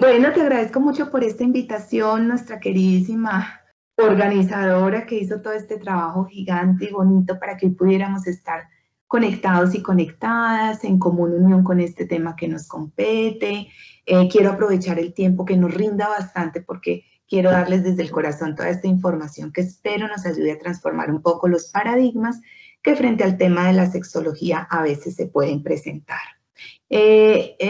Bueno, te agradezco mucho por esta invitación, nuestra queridísima organizadora que hizo todo este trabajo gigante y bonito para que hoy pudiéramos estar conectados y conectadas en común unión con este tema que nos compete. Quiero aprovechar el tiempo que nos rinda bastante porque quiero darles desde el corazón toda esta información que espero nos ayude a transformar un poco los paradigmas que frente al tema de la sexología a veces se pueden presentar.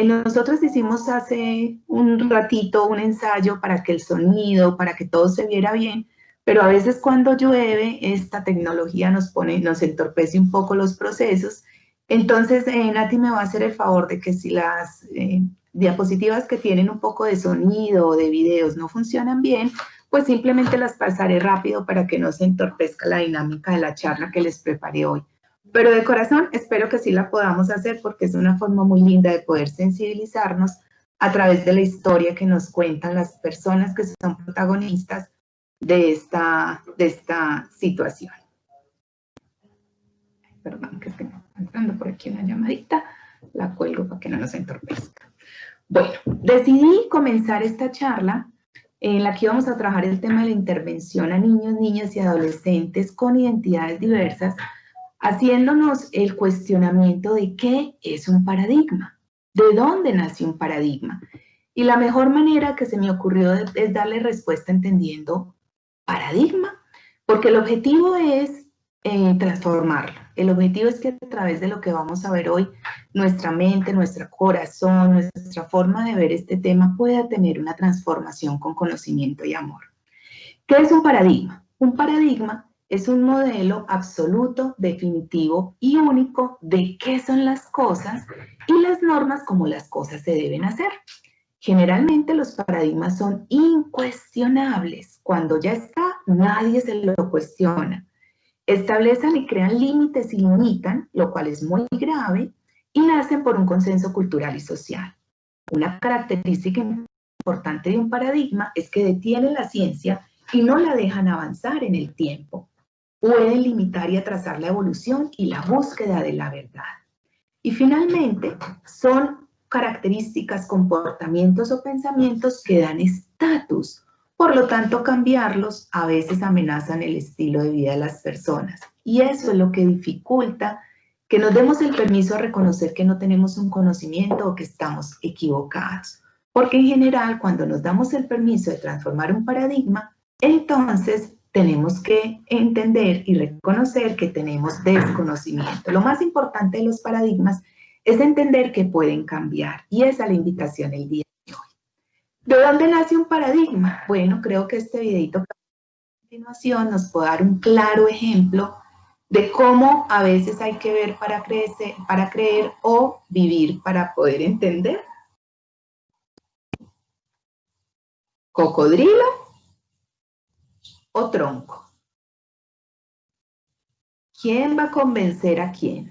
Nosotros hicimos hace un ratito un ensayo para que el sonido, para que todo se viera bien, pero a veces cuando llueve esta tecnología nos entorpece un poco los procesos. Entonces, Nati me va a hacer el favor de que si las diapositivas que tienen un poco de sonido o de videos no funcionan bien, pues simplemente las pasaré rápido para que no se entorpezca la dinámica de la charla que les preparé hoy. Pero de corazón espero que sí la podamos hacer porque es una forma muy linda de poder sensibilizarnos a través de la historia que nos cuentan las personas que son protagonistas de esta situación. Perdón, que estoy entrando por aquí una llamadita, la cuelgo para que no nos entorpezca. Bueno, decidí comenzar esta charla en la que íbamos a trabajar el tema de la intervención a niños, niñas y adolescentes con identidades diversas, haciéndonos el cuestionamiento de qué es un paradigma, de dónde nació un paradigma. Y la mejor manera que se me ocurrió es darle respuesta entendiendo paradigma, porque el objetivo es transformarlo. El objetivo es que a través de lo que vamos a ver hoy, nuestra mente, nuestro corazón, nuestra forma de ver este tema pueda tener una transformación con conocimiento y amor. ¿Qué es un paradigma? Un paradigma es un modelo absoluto, definitivo y único de qué son las cosas y las normas como las cosas se deben hacer. Generalmente los paradigmas son incuestionables. Cuando ya está, nadie se lo cuestiona. Establecen y crean límites y limitan, lo cual es muy grave, y nacen por un consenso cultural y social. Una característica importante de un paradigma es que detienen la ciencia y no la dejan avanzar en el tiempo. Pueden limitar y atrasar la evolución y la búsqueda de la verdad. Y finalmente, son características, comportamientos o pensamientos que dan estatus. Por lo tanto, cambiarlos a veces amenazan el estilo de vida de las personas. Y eso es lo que dificulta que nos demos el permiso a reconocer que no tenemos un conocimiento o que estamos equivocados. Porque en general, cuando nos damos el permiso de transformar un paradigma, entonces tenemos que entender y reconocer que tenemos desconocimiento. Lo más importante de los paradigmas es entender que pueden cambiar, y esa es la invitación el día de hoy. ¿De dónde nace un paradigma? Bueno, creo que este videito a continuación nos puede dar un claro ejemplo de cómo a veces hay que ver para creer o vivir para poder entender. ¿Cocodrilo o tronco? ¿Quién va a convencer a quién?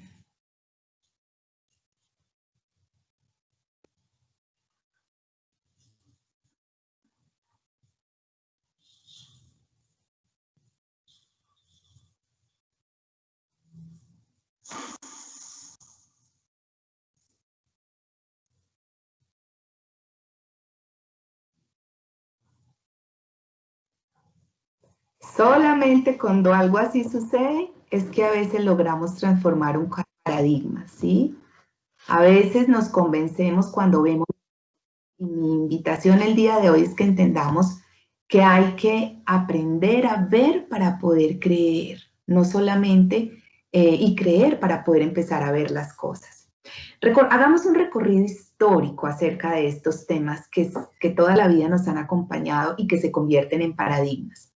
Solamente cuando algo así sucede es que a veces logramos transformar un paradigma, ¿sí? A veces nos convencemos cuando vemos, y mi invitación el día de hoy es que entendamos que hay que aprender a ver para poder creer, no solamente y creer para poder empezar a ver las cosas. Hagamos un recorrido histórico acerca de estos temas que toda la vida nos han acompañado y que se convierten en paradigmas.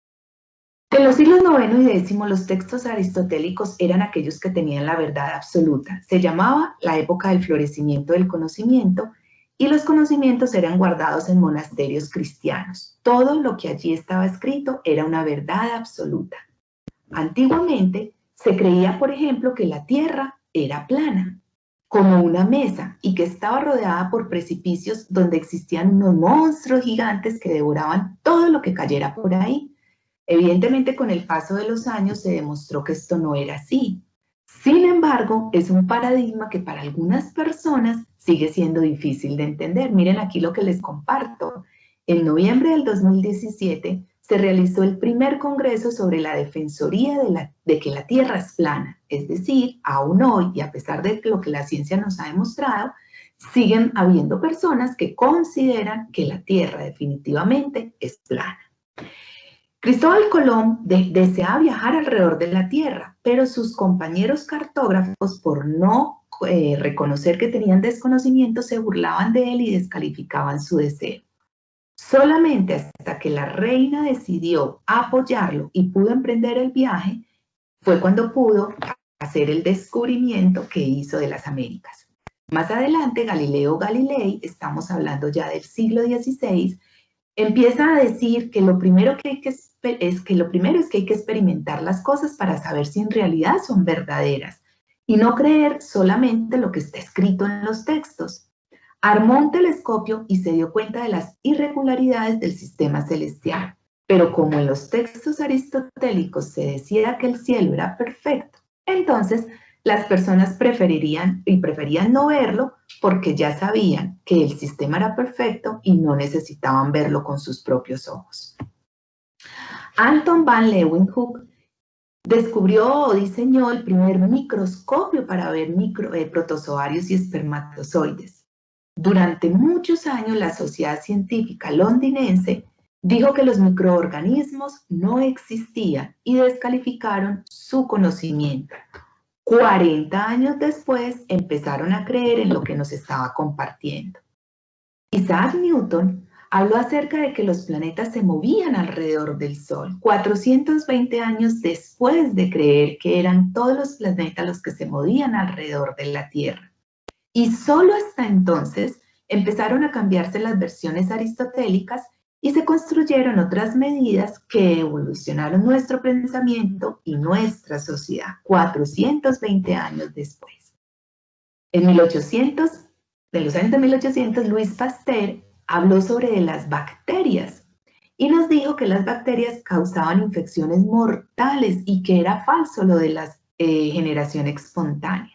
En los siglos IX y X, los textos aristotélicos eran aquellos que tenían la verdad absoluta. Se llamaba la época del florecimiento del conocimiento y los conocimientos eran guardados en monasterios cristianos. Todo lo que allí estaba escrito era una verdad absoluta. Antiguamente se creía, por ejemplo, que la tierra era plana, como una mesa, y que estaba rodeada por precipicios donde existían unos monstruos gigantes que devoraban todo lo que cayera por ahí. Evidentemente, con el paso de los años se demostró que esto no era así. Sin embargo, es un paradigma que para algunas personas sigue siendo difícil de entender. Miren aquí lo que les comparto. En noviembre del 2017 se realizó el primer congreso sobre la defensoría de que la Tierra es plana. Es decir, aún hoy, y a pesar de lo que la ciencia nos ha demostrado, siguen habiendo personas que consideran que la Tierra definitivamente es plana. Cristóbal Colón deseaba viajar alrededor de la Tierra, pero sus compañeros cartógrafos, por no reconocer que tenían desconocimiento, se burlaban de él y descalificaban su deseo. Solamente hasta que la reina decidió apoyarlo y pudo emprender el viaje, fue cuando pudo hacer el descubrimiento que hizo de las Américas. Más adelante, Galileo Galilei, estamos hablando ya del siglo XVI, empieza a decir que lo primero es que hay que experimentar las cosas para saber si en realidad son verdaderas y no creer solamente lo que está escrito en los textos. Armó un telescopio y se dio cuenta de las irregularidades del sistema celestial. Pero como en los textos aristotélicos se decía que el cielo era perfecto, entonces las personas preferían no verlo porque ya sabían que el sistema era perfecto y no necesitaban verlo con sus propios ojos. Anton van Leeuwenhoek descubrió o diseñó el primer microscopio para ver protozoarios y espermatozoides. Durante muchos años, la Sociedad Científica Londinense dijo que los microorganismos no existían y descalificaron su conocimiento. 40 años después, empezaron a creer en lo que nos estaba compartiendo. Isaac Newton habló acerca de que los planetas se movían alrededor del Sol, 420 años después de creer que eran todos los planetas los que se movían alrededor de la Tierra. Y solo hasta entonces empezaron a cambiarse las versiones aristotélicas y se construyeron otras medidas que evolucionaron nuestro pensamiento y nuestra sociedad 420 años después. En los años de 1800, Louis Pasteur habló sobre las bacterias y nos dijo que las bacterias causaban infecciones mortales y que era falso lo de la generación espontánea.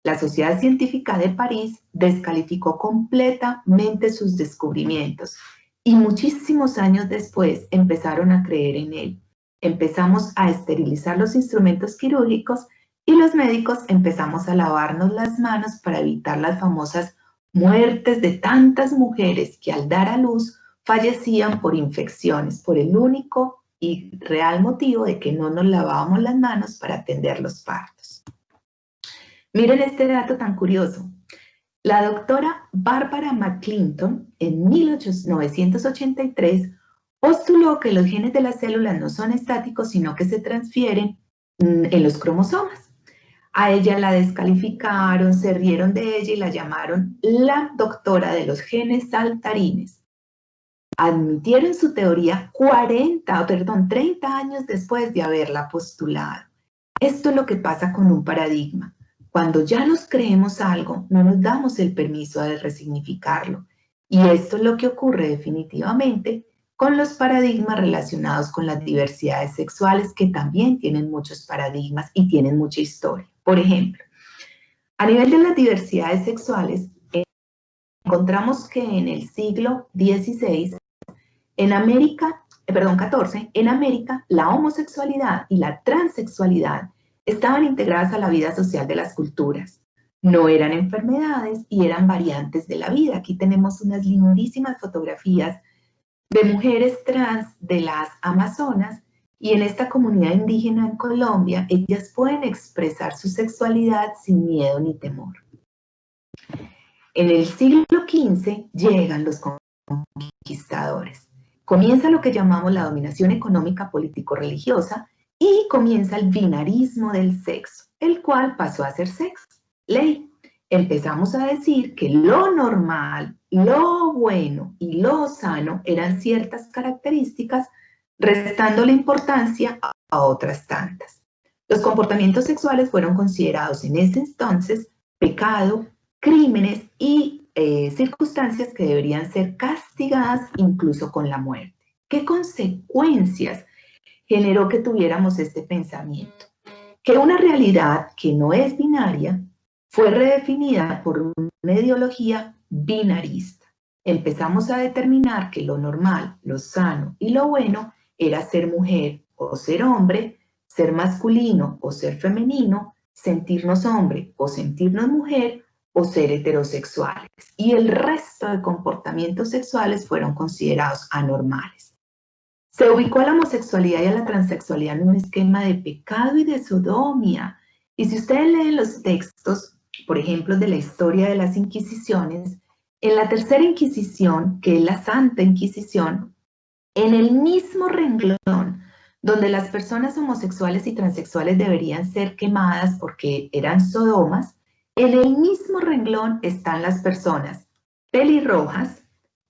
La Sociedad Científica de París descalificó completamente sus descubrimientos y muchísimos años después empezaron a creer en él. Empezamos a esterilizar los instrumentos quirúrgicos y los médicos empezamos a lavarnos las manos para evitar las famosas muertes de tantas mujeres que al dar a luz fallecían por infecciones, por el único y real motivo de que no nos lavábamos las manos para atender los partos. Miren este dato tan curioso. La doctora Barbara McClinton, en 1983, postuló que los genes de las células no son estáticos, sino que se transfieren en los cromosomas. A ella la descalificaron, se rieron de ella y la llamaron la doctora de los genes saltarines. Admitieron su teoría 30 años después de haberla postulado. Esto es lo que pasa con un paradigma. Cuando ya nos creemos algo, no nos damos el permiso de resignificarlo. Y esto es lo que ocurre definitivamente con los paradigmas relacionados con las diversidades sexuales, que también tienen muchos paradigmas y tienen mucha historia. Por ejemplo, a nivel de las diversidades sexuales, encontramos que en el siglo XVI, en América, la homosexualidad y la transexualidad estaban integradas a la vida social de las culturas. No eran enfermedades y eran variantes de la vida. Aquí tenemos unas lindísimas fotografías de mujeres trans de las Amazonas y en esta comunidad indígena en Colombia, ellas pueden expresar su sexualidad sin miedo ni temor. En el siglo XV llegan los conquistadores. Comienza lo que llamamos la dominación económica político-religiosa y comienza el binarismo del sexo, el cual pasó a ser sexo, ley. Empezamos a decir que lo normal, lo bueno y lo sano eran ciertas características, restando la importancia a otras tantas. Los comportamientos sexuales fueron considerados en ese entonces pecado, crímenes y circunstancias que deberían ser castigadas incluso con la muerte. ¿Qué consecuencias generó que tuviéramos este pensamiento? que una realidad que no es binaria fue redefinida por una ideología binarista. Empezamos a determinar que lo normal, lo sano y lo bueno era ser mujer o ser hombre, ser masculino o ser femenino, sentirnos hombre o sentirnos mujer o ser heterosexuales. Y el resto de comportamientos sexuales fueron considerados anormales. Se ubicó a la homosexualidad y a la transexualidad en un esquema de pecado y de sodomía. Y si ustedes leen los textos, por ejemplo, de la historia de las Inquisiciones, en la Tercera Inquisición, que es la Santa Inquisición, en el mismo renglón donde las personas homosexuales y transexuales deberían ser quemadas porque eran sodomas, en el mismo renglón están las personas pelirrojas,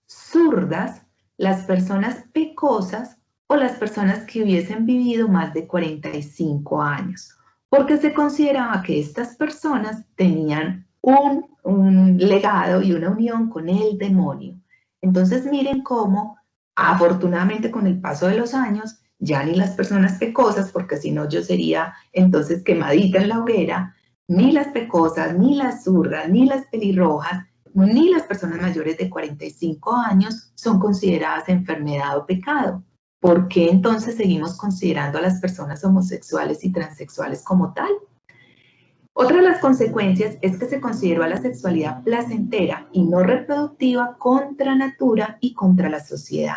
zurdas, las personas pecosas o las personas que hubiesen vivido más de 45 años, porque se consideraba que estas personas tenían un legado y una unión con el demonio. Entonces miren cómo, afortunadamente con el paso de los años, ya ni las personas pecosas, porque si no yo sería entonces quemadita en la hoguera, ni las pecosas, ni las zurdas, ni las pelirrojas, ni las personas mayores de 45 años son consideradas enfermedad o pecado. ¿Por qué entonces seguimos considerando a las personas homosexuales y transexuales como tal? Otra de las consecuencias es que se consideró a la sexualidad placentera y no reproductiva contra natura y contra la sociedad.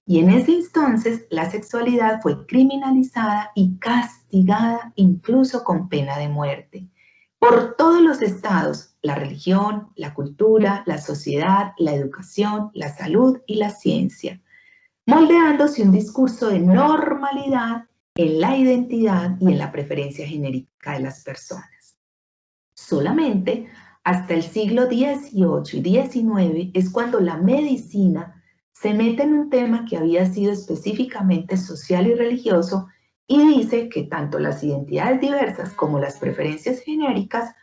Y en ese entonces la sexualidad fue criminalizada y castigada incluso con pena de muerte. Por todos los estados, la religión, la cultura, la sociedad, la educación, la salud y la ciencia, moldeándose un discurso de normalidad en la identidad y en la preferencia genérica de las personas. Solamente hasta el siglo XVIII y XIX es cuando la medicina se mete en un tema que había sido específicamente social y religioso y dice que tanto las identidades diversas como las preferencias genéricas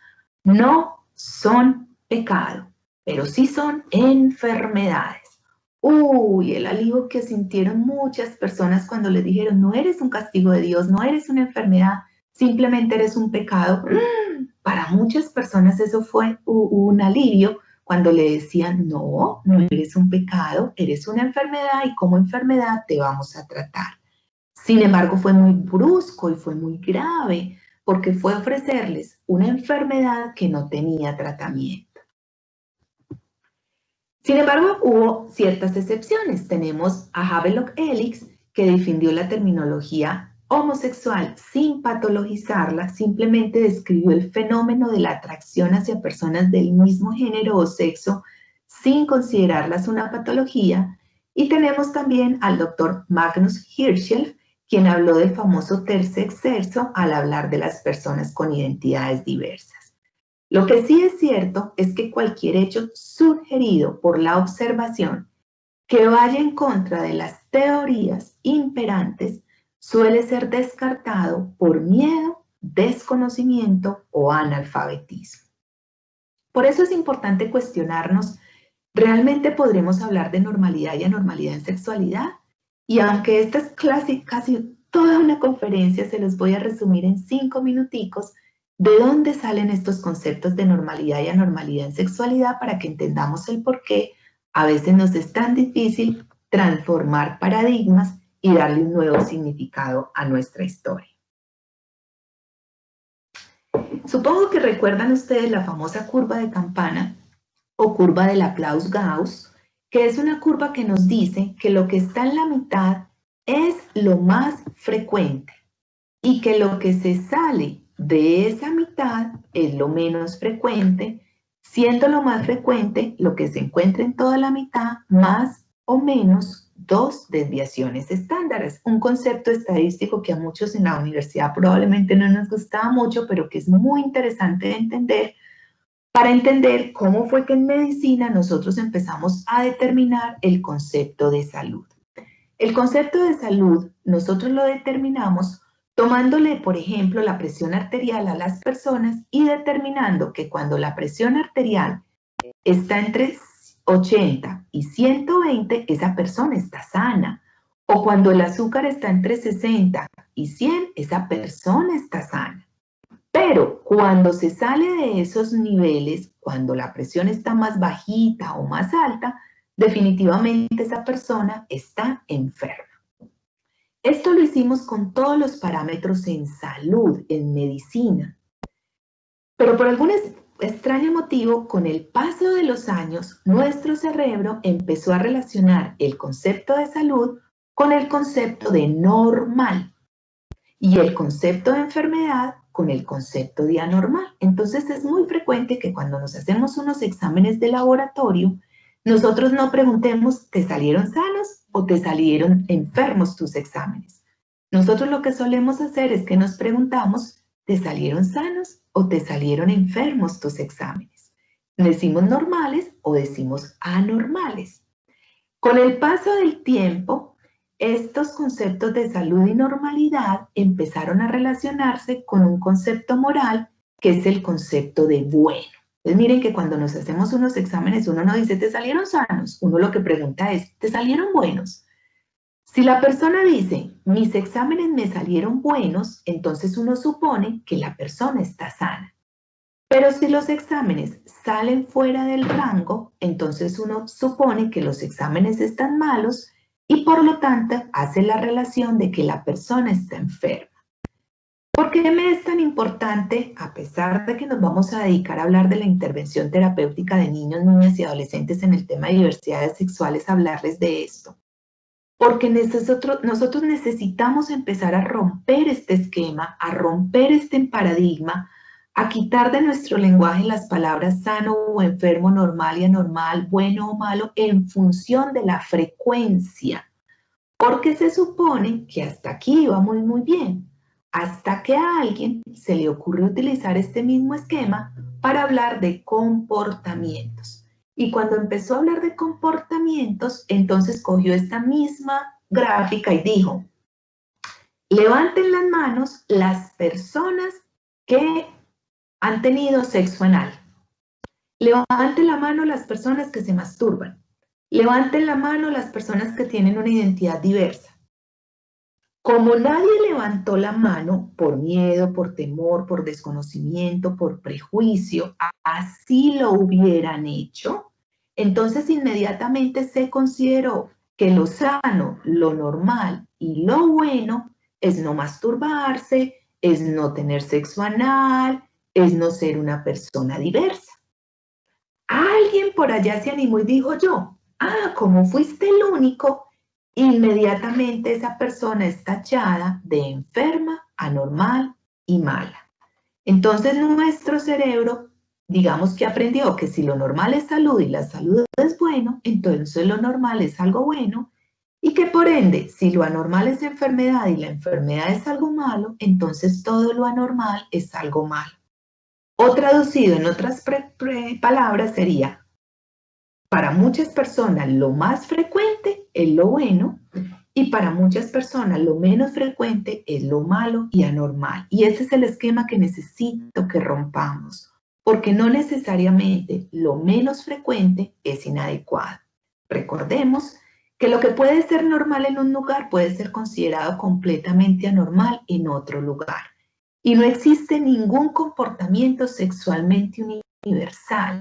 no son pecado, pero sí son enfermedades. Uy, el alivio que sintieron muchas personas cuando les dijeron, no eres un castigo de Dios, no eres una enfermedad, simplemente eres un pecado. Para muchas personas eso fue un alivio cuando le decían, no, no eres un pecado, eres una enfermedad y como enfermedad te vamos a tratar. Sin embargo, fue muy brusco y fue muy grave porque fue ofrecerles una enfermedad que no tenía tratamiento. Sin embargo, hubo ciertas excepciones. Tenemos a Havelock Ellis, que defendió la terminología homosexual sin patologizarla, simplemente describió el fenómeno de la atracción hacia personas del mismo género o sexo sin considerarlas una patología. Y tenemos también al doctor Magnus Hirschfeld, quien habló del famoso tercer sexo al hablar de las personas con identidades diversas. Lo que sí es cierto es que cualquier hecho sugerido por la observación que vaya en contra de las teorías imperantes suele ser descartado por miedo, desconocimiento o analfabetismo. Por eso es importante cuestionarnos, ¿realmente podremos hablar de normalidad y anormalidad en sexualidad? Y aunque esta es casi toda una conferencia, se los voy a resumir en 5 minuticos. ¿De dónde salen estos conceptos de normalidad y anormalidad en sexualidad para que entendamos el por qué a veces nos es tan difícil transformar paradigmas y darle un nuevo significado a nuestra historia? Supongo que recuerdan ustedes la famosa curva de campana o curva del Laplace-Gauss, que es una curva que nos dice que lo que está en la mitad es lo más frecuente y que lo que se sale de esa mitad es lo menos frecuente, siendo lo más frecuente lo que se encuentra en toda la mitad más o menos 2 desviaciones estándares. Un concepto estadístico que a muchos en la universidad probablemente no nos gustaba mucho, pero que es muy interesante de entender para entender cómo fue que en medicina nosotros empezamos a determinar el concepto de salud. El concepto de salud nosotros lo determinamos tomándole, por ejemplo, la presión arterial a las personas y determinando que cuando la presión arterial está entre 80 y 120, esa persona está sana. O cuando el azúcar está entre 60 y 100, esa persona está sana. Pero cuando se sale de esos niveles, cuando la presión está más bajita o más alta, definitivamente esa persona está enferma. Esto lo hicimos con todos los parámetros en salud, en medicina. Pero por algún extraño motivo, con el paso de los años, nuestro cerebro empezó a relacionar el concepto de salud con el concepto de normal y el concepto de enfermedad con el concepto de anormal. Entonces es muy frecuente que cuando nos hacemos unos exámenes de laboratorio, nosotros no preguntemos, ¿te salieron sanos o te salieron enfermos tus exámenes? Nosotros lo que solemos hacer es que nos preguntamos, ¿te salieron sanos o te salieron enfermos tus exámenes? ¿Decimos normales o decimos anormales? Con el paso del tiempo, estos conceptos de salud y normalidad empezaron a relacionarse con un concepto moral que es el concepto de bueno. Entonces miren que cuando nos hacemos unos exámenes uno no dice, ¿te salieron sanos? Uno lo que pregunta es, ¿te salieron buenos? Si la persona dice, mis exámenes me salieron buenos, entonces uno supone que la persona está sana. Pero si los exámenes salen fuera del rango, entonces uno supone que los exámenes están malos y por lo tanto hace la relación de que la persona está enferma. ¿Por qué me es tan importante, a pesar de que nos vamos a dedicar a hablar de la intervención terapéutica de niños, niñas y adolescentes en el tema de diversidades sexuales, hablarles de esto? Porque nosotros necesitamos empezar a romper este esquema, a romper este paradigma, a quitar de nuestro lenguaje las palabras sano o enfermo, normal y anormal, bueno o malo, en función de la frecuencia. Porque se supone que hasta aquí iba muy bien, hasta que a alguien se le ocurre utilizar este mismo esquema para hablar de comportamientos. Y cuando empezó a hablar de comportamientos, entonces cogió esta misma gráfica y dijo, levanten las manos las personas que han tenido sexo anal. Levanten la mano las personas que se masturban. Levanten la mano las personas que tienen una identidad diversa. Como nadie levantó la mano por miedo, por temor, por desconocimiento, por prejuicio, así lo hubieran hecho, entonces inmediatamente se consideró que lo sano, lo normal y lo bueno es no masturbarse, es no tener sexo anal, es no ser una persona diversa. Alguien por allá se animó y dijo yo, como fuiste el único, inmediatamente esa persona es tachada de enferma, anormal y mala. Entonces nuestro cerebro, digamos que aprendió que si lo normal es salud y la salud es bueno, entonces lo normal es algo bueno y que por ende, si lo anormal es enfermedad y la enfermedad es algo malo, entonces todo lo anormal es algo malo. O traducido en otras palabras sería, para muchas personas lo más frecuente es lo bueno y para muchas personas lo menos frecuente es lo malo y anormal. Y ese es el esquema que necesito que rompamos, porque no necesariamente lo menos frecuente es inadecuado. Recordemos que lo que puede ser normal en un lugar puede ser considerado completamente anormal en otro lugar. Y no existe ningún comportamiento sexualmente universal.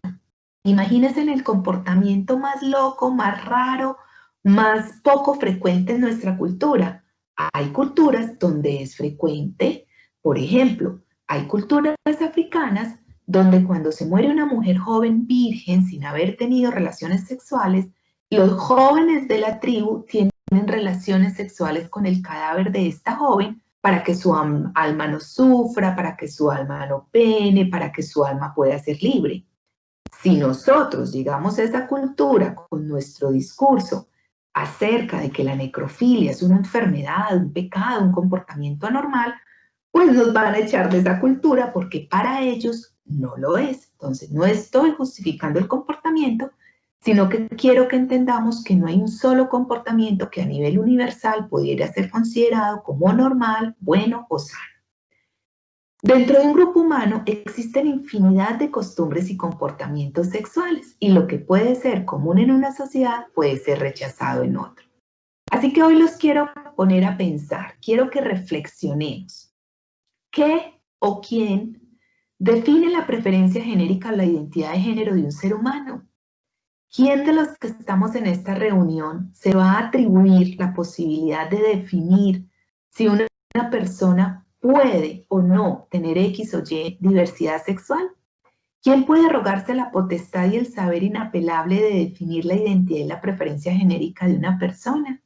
Imagínense en el comportamiento más loco, más raro, más poco frecuente en nuestra cultura. Hay culturas donde es frecuente, por ejemplo, hay culturas africanas donde cuando se muere una mujer joven virgen sin haber tenido relaciones sexuales, los jóvenes de la tribu tienen relaciones sexuales con el cadáver de esta joven para que su alma no sufra, para que su alma no pene, para que su alma pueda ser libre. Si nosotros llegamos a esa cultura con nuestro discurso acerca de que la necrofilia es una enfermedad, un pecado, un comportamiento anormal, pues nos van a echar de esa cultura porque para ellos no lo es. Entonces no estoy justificando el comportamiento, sino que quiero que entendamos que no hay un solo comportamiento que a nivel universal pudiera ser considerado como normal, bueno o sano. Dentro de un grupo humano existen infinidad de costumbres y comportamientos sexuales y lo que puede ser común en una sociedad puede ser rechazado en otro. Así que hoy los quiero poner a pensar, quiero que reflexionemos. ¿Qué o quién define la preferencia genérica o la identidad de género de un ser humano. ¿Quién de los que estamos en esta reunión se va a atribuir la posibilidad de definir si una persona puede o no tener X o Y diversidad sexual? ¿Quién puede arrogarse la potestad y el saber inapelable de definir la identidad y la preferencia genérica de una persona?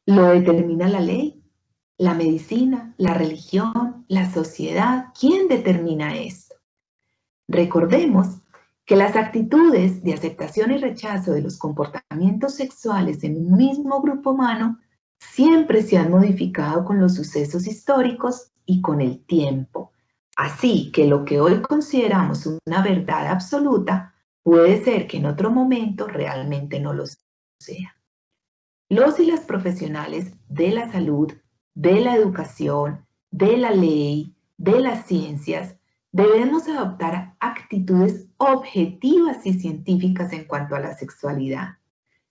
¿Lo determina la ley, la medicina, la religión, la sociedad? ¿Quién determina esto? Recordemos que las actitudes de aceptación y rechazo de los comportamientos sexuales en un mismo grupo humano siempre se han modificado con los sucesos históricos y con el tiempo. Así que lo que hoy consideramos una verdad absoluta puede ser que en otro momento realmente no lo sea. Los y las profesionales de la salud, de la educación, de la ley, de las ciencias, debemos adoptar actitudes objetivas y científicas en cuanto a la sexualidad.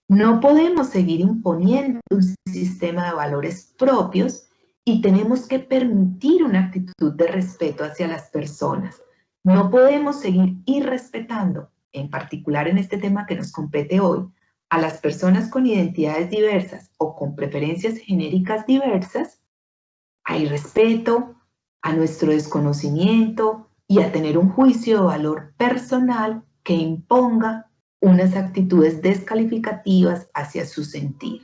No podemos seguir imponiendo un sistema de valores propios y tenemos que permitir una actitud de respeto hacia las personas. No podemos seguir irrespetando, en particular en este tema que nos compete hoy, a las personas con identidades diversas o con preferencias genéricas diversas, a irrespeto, a nuestro desconocimiento y a tener un juicio de valor personal que imponga unas actitudes descalificativas hacia su sentir.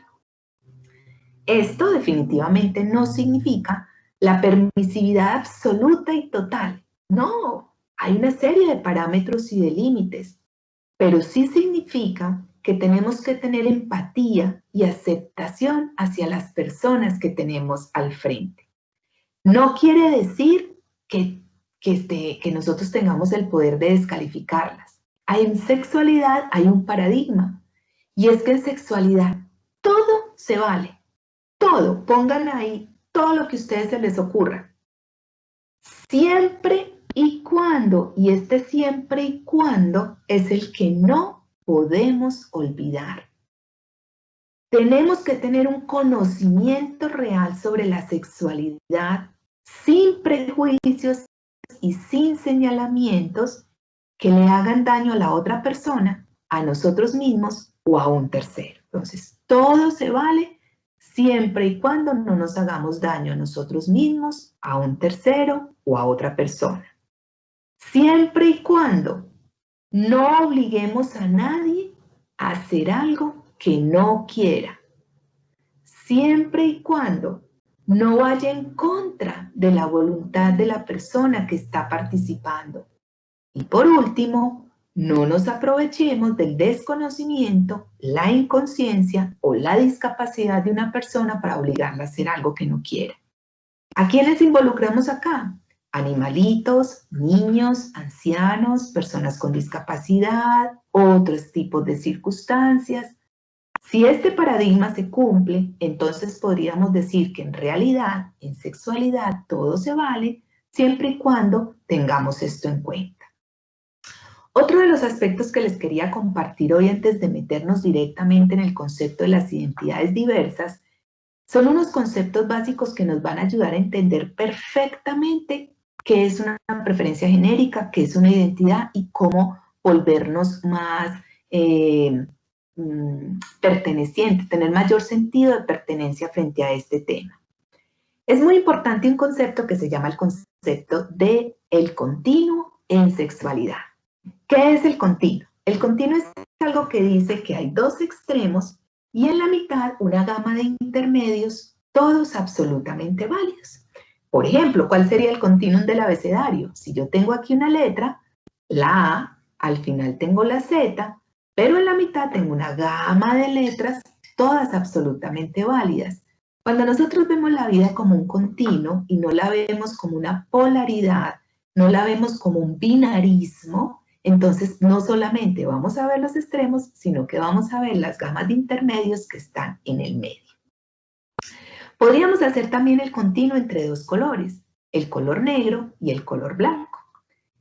Esto definitivamente no significa la permisividad absoluta y total. No, hay una serie de parámetros y de límites, pero sí significa que tenemos que tener empatía y aceptación hacia las personas que tenemos al frente. No quiere decir que nosotros tengamos el poder de descalificarlas. En sexualidad hay un paradigma, y es que en sexualidad todo se vale, todo, pongan ahí todo lo que a ustedes se les ocurra. Siempre y cuando, y este siempre y cuando es el que no podemos olvidar. Tenemos que tener un conocimiento real sobre la sexualidad sin prejuicios y sin señalamientos que le hagan daño a la otra persona, a nosotros mismos o a un tercero. Entonces, todo se vale siempre y cuando no nos hagamos daño a nosotros mismos, a un tercero o a otra persona. Siempre y cuando no obliguemos a nadie a hacer algo que no quiera. Siempre y cuando no vaya en contra de la voluntad de la persona que está participando. Y por último, no nos aprovechemos del desconocimiento, la inconsciencia o la discapacidad de una persona para obligarla a hacer algo que no quiera. ¿A quiénes involucramos acá? Animalitos, niños, ancianos, personas con discapacidad, otros tipos de circunstancias. Si este paradigma se cumple, entonces podríamos decir que en realidad, en sexualidad, todo se vale siempre y cuando tengamos esto en cuenta. Otro de los aspectos que les quería compartir hoy antes de meternos directamente en el concepto de las identidades diversas son unos conceptos básicos que nos van a ayudar a entender perfectamente qué es una preferencia genérica, qué es una identidad y cómo volvernos más pertenecientes, tener mayor sentido de pertenencia frente a este tema. Es muy importante un concepto que se llama el concepto de el continuo en sexualidad. ¿Qué es el continuo? El continuo es algo que dice que hay dos extremos y en la mitad una gama de intermedios, todos absolutamente válidos. Por ejemplo, ¿cuál sería el continuum del abecedario? Si yo tengo aquí una letra, la A, al final tengo la Z, pero en la mitad tengo una gama de letras, todas absolutamente válidas. Cuando nosotros vemos la vida como un continuo y no la vemos como una polaridad, no la vemos como un binarismo, entonces no solamente vamos a ver los extremos, sino que vamos a ver las gamas de intermedios que están en el medio. Podríamos hacer también el continuo entre dos colores, el color negro y el color blanco.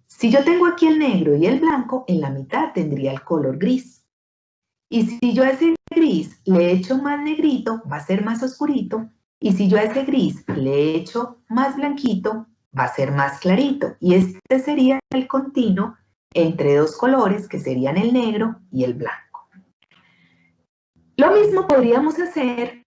Si yo tengo aquí el negro y el blanco, en la mitad tendría el color gris. Y si yo a ese gris le echo más negrito, va a ser más oscurito. Y si yo a ese gris le echo más blanquito, va a ser más clarito y este sería el continuo entre dos colores que serían el negro y el blanco. Lo mismo podríamos hacer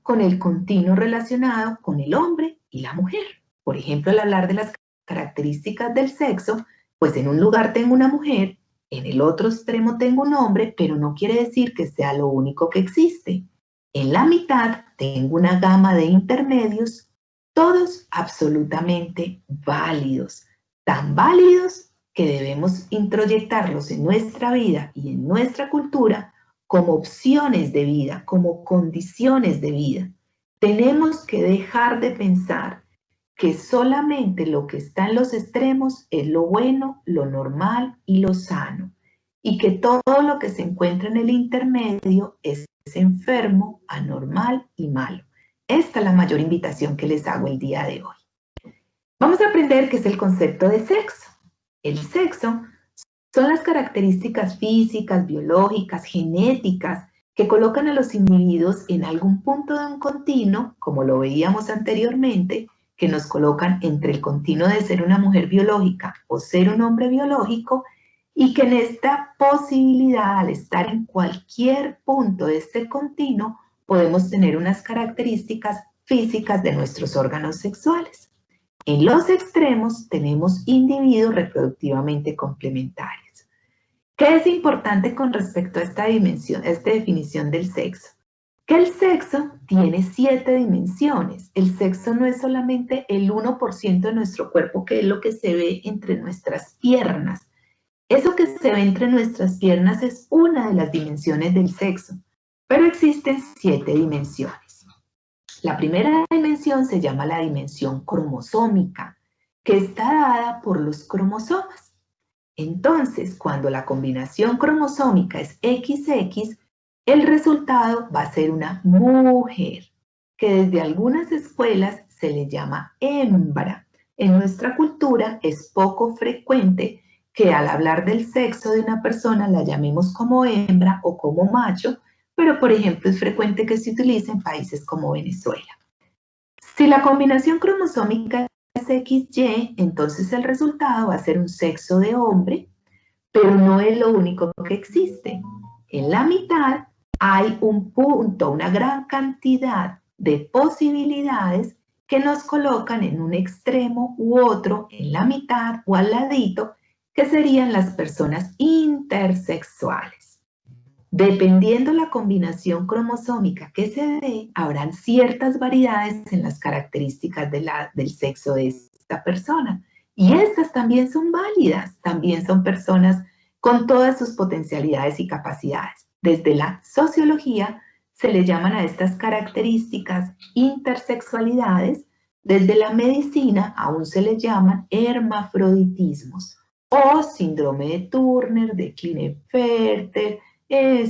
con el continuo relacionado con el hombre y la mujer. Por ejemplo, al hablar de las características del sexo, pues en un lugar tengo una mujer, en el otro extremo tengo un hombre, pero no quiere decir que sea lo único que existe. En la mitad tengo una gama de intermedios, todos absolutamente válidos, tan válidos que debemos introyectarlos en nuestra vida y en nuestra cultura como opciones de vida, como condiciones de vida. Tenemos que dejar de pensar que solamente lo que está en los extremos es lo bueno, lo normal y lo sano, y que todo lo que se encuentra en el intermedio es enfermo, anormal y malo. Esta es la mayor invitación que les hago el día de hoy. Vamos a aprender qué es el concepto de sexo. El sexo son las características físicas, biológicas, genéticas que colocan a los individuos en algún punto de un continuo, como lo veíamos anteriormente, que nos colocan entre el continuo de ser una mujer biológica o ser un hombre biológico, y que en esta posibilidad, al estar en cualquier punto de este continuo, podemos tener unas características físicas de nuestros órganos sexuales. En los extremos tenemos individuos reproductivamente complementarios. ¿Qué es importante con respecto a esta definición del sexo? Que el sexo tiene 7 dimensiones. El sexo no es solamente el 1% de nuestro cuerpo, que es lo que se ve entre nuestras piernas. Eso que se ve entre nuestras piernas es una de las dimensiones del sexo, pero existen 7 dimensiones. La primera dimensión se llama la dimensión cromosómica, que está dada por los cromosomas. Entonces, cuando la combinación cromosómica es XX, el resultado va a ser una mujer, que desde algunas escuelas se le llama hembra. En nuestra cultura es poco frecuente que al hablar del sexo de una persona la llamemos como hembra o como macho, pero por ejemplo es frecuente que se utilice en países como Venezuela. Si la combinación cromosómica es XY, entonces el resultado va a ser un sexo de hombre, pero no es lo único que existe. En la mitad hay un punto, una gran cantidad de posibilidades que nos colocan en un extremo u otro, en la mitad o al ladito, que serían las personas intersexuales. Dependiendo la combinación cromosómica que se dé, habrán ciertas variedades en las características del sexo de esta persona. Y estas también son válidas, también son personas con todas sus potencialidades y capacidades. Desde la sociología se le llaman a estas características intersexualidades, desde la medicina aún se le llaman hermafroditismos o síndrome de Turner, de Klinefelter,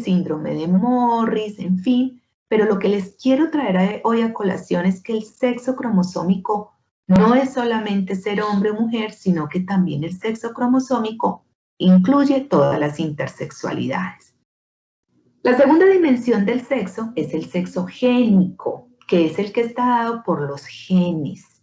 síndrome de Morris, en fin, pero lo que les quiero traer hoy a colación es que el sexo cromosómico no es solamente ser hombre o mujer, sino que también el sexo cromosómico incluye todas las intersexualidades. La segunda dimensión del sexo es el sexo génico, que es el que está dado por los genes.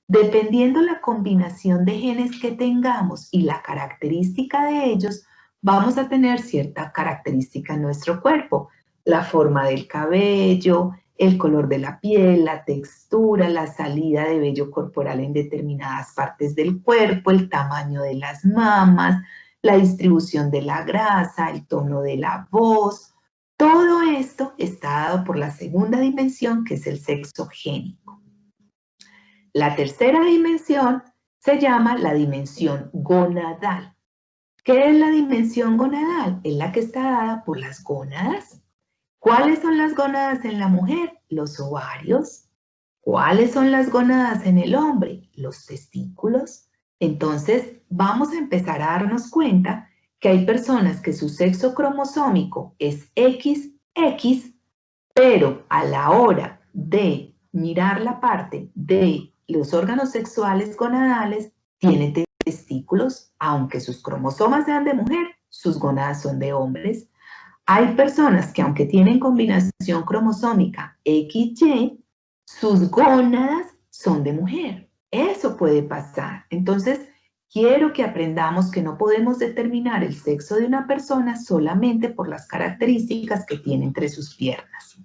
Dependiendo la combinación de genes que tengamos y la característica de ellos, vamos a tener cierta característica en nuestro cuerpo. La forma del cabello, el color de la piel, la textura, la salida de vello corporal en determinadas partes del cuerpo, el tamaño de las mamas, la distribución de la grasa, el tono de la voz. Todo esto está dado por la segunda dimensión, que es el sexo génico. La tercera dimensión se llama la dimensión gonadal. ¿Qué es la dimensión gonadal? Es la que está dada por las gónadas. ¿Cuáles son las gónadas en la mujer? Los ovarios. ¿Cuáles son las gónadas en el hombre? Los testículos. Entonces, vamos a empezar a darnos cuenta que hay personas que su sexo cromosómico es XX, pero a la hora de mirar la parte de los órganos sexuales gonadales, tiene testículos, aunque sus cromosomas sean de mujer, sus gónadas son de hombres. Hay personas que aunque tienen combinación cromosómica XY, sus gónadas son de mujer. Eso puede pasar. Entonces, quiero que aprendamos que no podemos determinar el sexo de una persona solamente por las características que tiene entre sus piernas.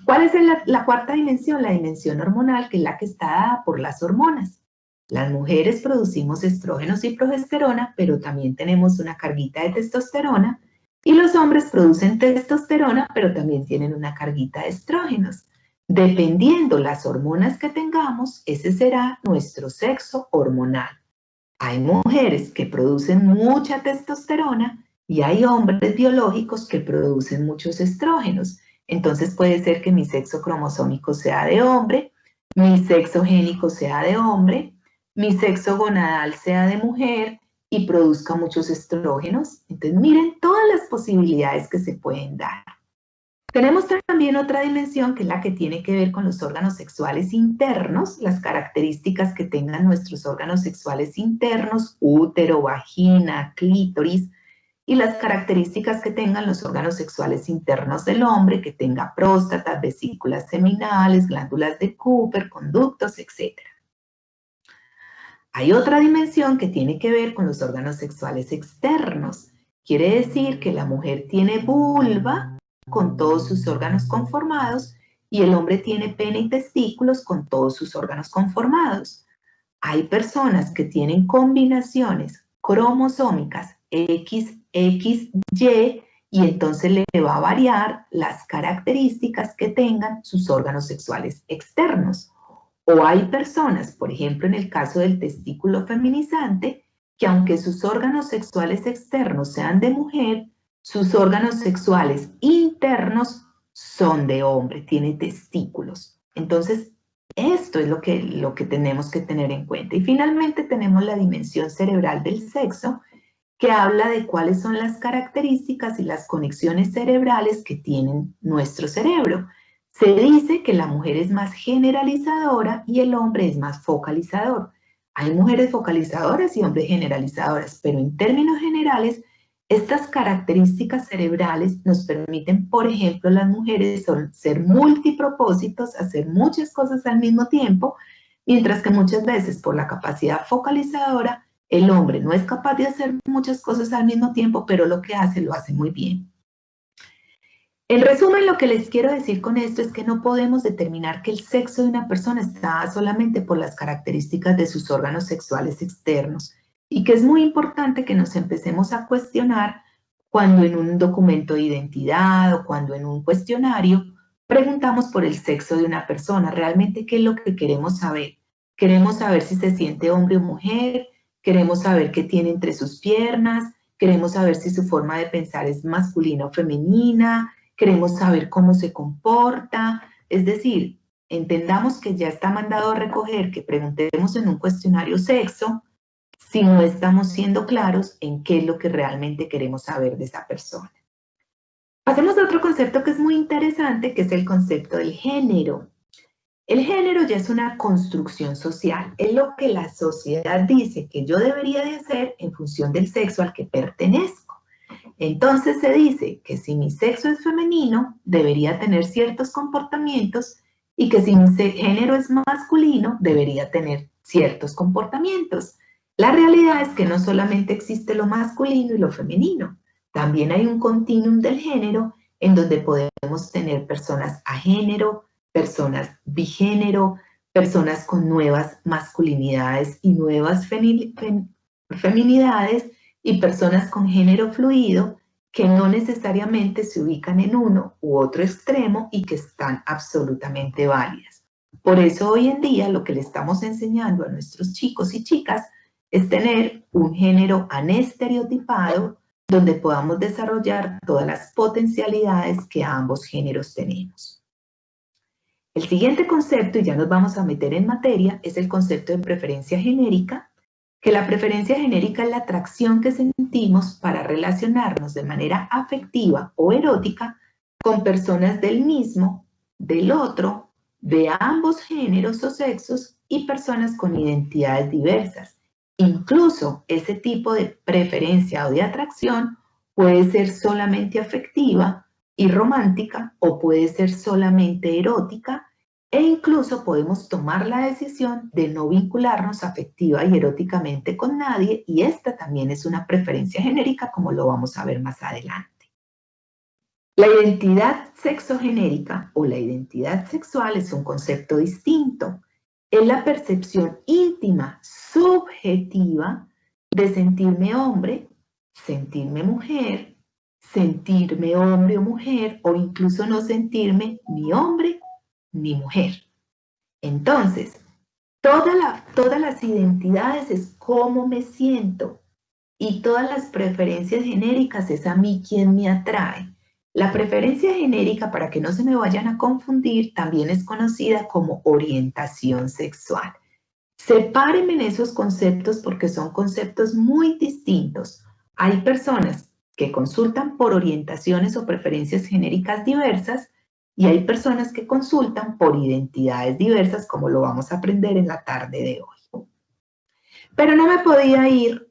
¿Cuál es la cuarta dimensión? La dimensión hormonal, que es la que está dada por las hormonas. Las mujeres producimos estrógenos y progesterona, pero también tenemos una carguita de testosterona, y los hombres producen testosterona, pero también tienen una carguita de estrógenos. Dependiendo las hormonas que tengamos, ese será nuestro sexo hormonal. Hay mujeres que producen mucha testosterona y hay hombres biológicos que producen muchos estrógenos. Entonces puede ser que mi sexo cromosómico sea de hombre, mi sexo génico sea de hombre, mi sexo gonadal sea de mujer y produzca muchos estrógenos. Entonces miren todas las posibilidades que se pueden dar. Tenemos también otra dimensión que es la que tiene que ver con los órganos sexuales internos, las características que tengan nuestros órganos sexuales internos, útero, vagina, clítoris, y las características que tengan los órganos sexuales internos del hombre, que tenga próstata, vesículas seminales, glándulas de Cooper, conductos, etc. Hay otra dimensión que tiene que ver con los órganos sexuales externos. Quiere decir que la mujer tiene vulva con todos sus órganos conformados y el hombre tiene pene y testículos con todos sus órganos conformados. Hay personas que tienen combinaciones cromosómicas XXY y entonces le va a variar las características que tengan sus órganos sexuales externos. O hay personas, por ejemplo en el caso del testículo feminizante, que aunque sus órganos sexuales externos sean de mujer, sus órganos sexuales internos son de hombre, tiene testículos. Entonces, esto es lo que tenemos que tener en cuenta. Y finalmente tenemos la dimensión cerebral del sexo, que habla de cuáles son las características y las conexiones cerebrales que tiene nuestro cerebro. Se dice que la mujer es más generalizadora y el hombre es más focalizador. Hay mujeres focalizadoras y hombres generalizadoras, pero en términos generales, estas características cerebrales nos permiten, por ejemplo, las mujeres ser multipropósitos, hacer muchas cosas al mismo tiempo, mientras que muchas veces por la capacidad focalizadora, el hombre no es capaz de hacer muchas cosas al mismo tiempo, pero lo que hace, lo hace muy bien. En resumen, lo que les quiero decir con esto es que no podemos determinar que el sexo de una persona está solamente por las características de sus órganos sexuales externos y que es muy importante que nos empecemos a cuestionar cuando en un documento de identidad o cuando en un cuestionario preguntamos por el sexo de una persona. Realmente, ¿qué es lo que queremos saber? Queremos saber si se siente hombre o mujer, queremos saber qué tiene entre sus piernas, queremos saber si su forma de pensar es masculina o femenina, queremos saber cómo se comporta. Es decir, entendamos que ya está mandado a recoger que preguntemos en un cuestionario sexo si no estamos siendo claros en qué es lo que realmente queremos saber de esa persona. Pasemos a otro concepto que es muy interesante, que es el concepto del género. El género ya es una construcción social, es lo que la sociedad dice que yo debería de hacer en función del sexo al que pertenezco. Entonces se dice que si mi sexo es femenino, debería tener ciertos comportamientos y que si mi género es masculino, debería tener ciertos comportamientos. La realidad es que no solamente existe lo masculino y lo femenino, también hay un continuum del género en donde podemos tener personas agénero, personas bigénero, personas con nuevas masculinidades y nuevas feminidades y personas con género fluido que no necesariamente se ubican en uno u otro extremo y que están absolutamente válidas. Por eso hoy en día lo que le estamos enseñando a nuestros chicos y chicas es tener un género anestereotipado donde podamos desarrollar todas las potencialidades que ambos géneros tenemos. El siguiente concepto, y ya nos vamos a meter en materia, es el concepto de preferencia genérica, que la preferencia genérica es la atracción que sentimos para relacionarnos de manera afectiva o erótica con personas del mismo, del otro, de ambos géneros o sexos y personas con identidades diversas. Incluso ese tipo de preferencia o de atracción puede ser solamente afectiva y romántica o puede ser solamente erótica e incluso podemos tomar la decisión de no vincularnos afectiva y eróticamente con nadie, y esta también es una preferencia genérica, como lo vamos a ver más adelante. La identidad sexogenérica o la identidad sexual es un concepto distinto. Es la percepción íntima, subjetiva, de sentirme hombre, sentirme mujer, sentirme hombre o mujer, o incluso no sentirme ni hombre ni mujer. Entonces, todas las identidades es cómo me siento, y todas las preferencias genéricas es a mí quien me atrae. La preferencia genérica, para que no se me vayan a confundir, también es conocida como orientación sexual. Sepárenme en esos conceptos porque son conceptos muy distintos. Hay personas que consultan por orientaciones o preferencias genéricas diversas y hay personas que consultan por identidades diversas, como lo vamos a aprender en la tarde de hoy. Pero no me podía ir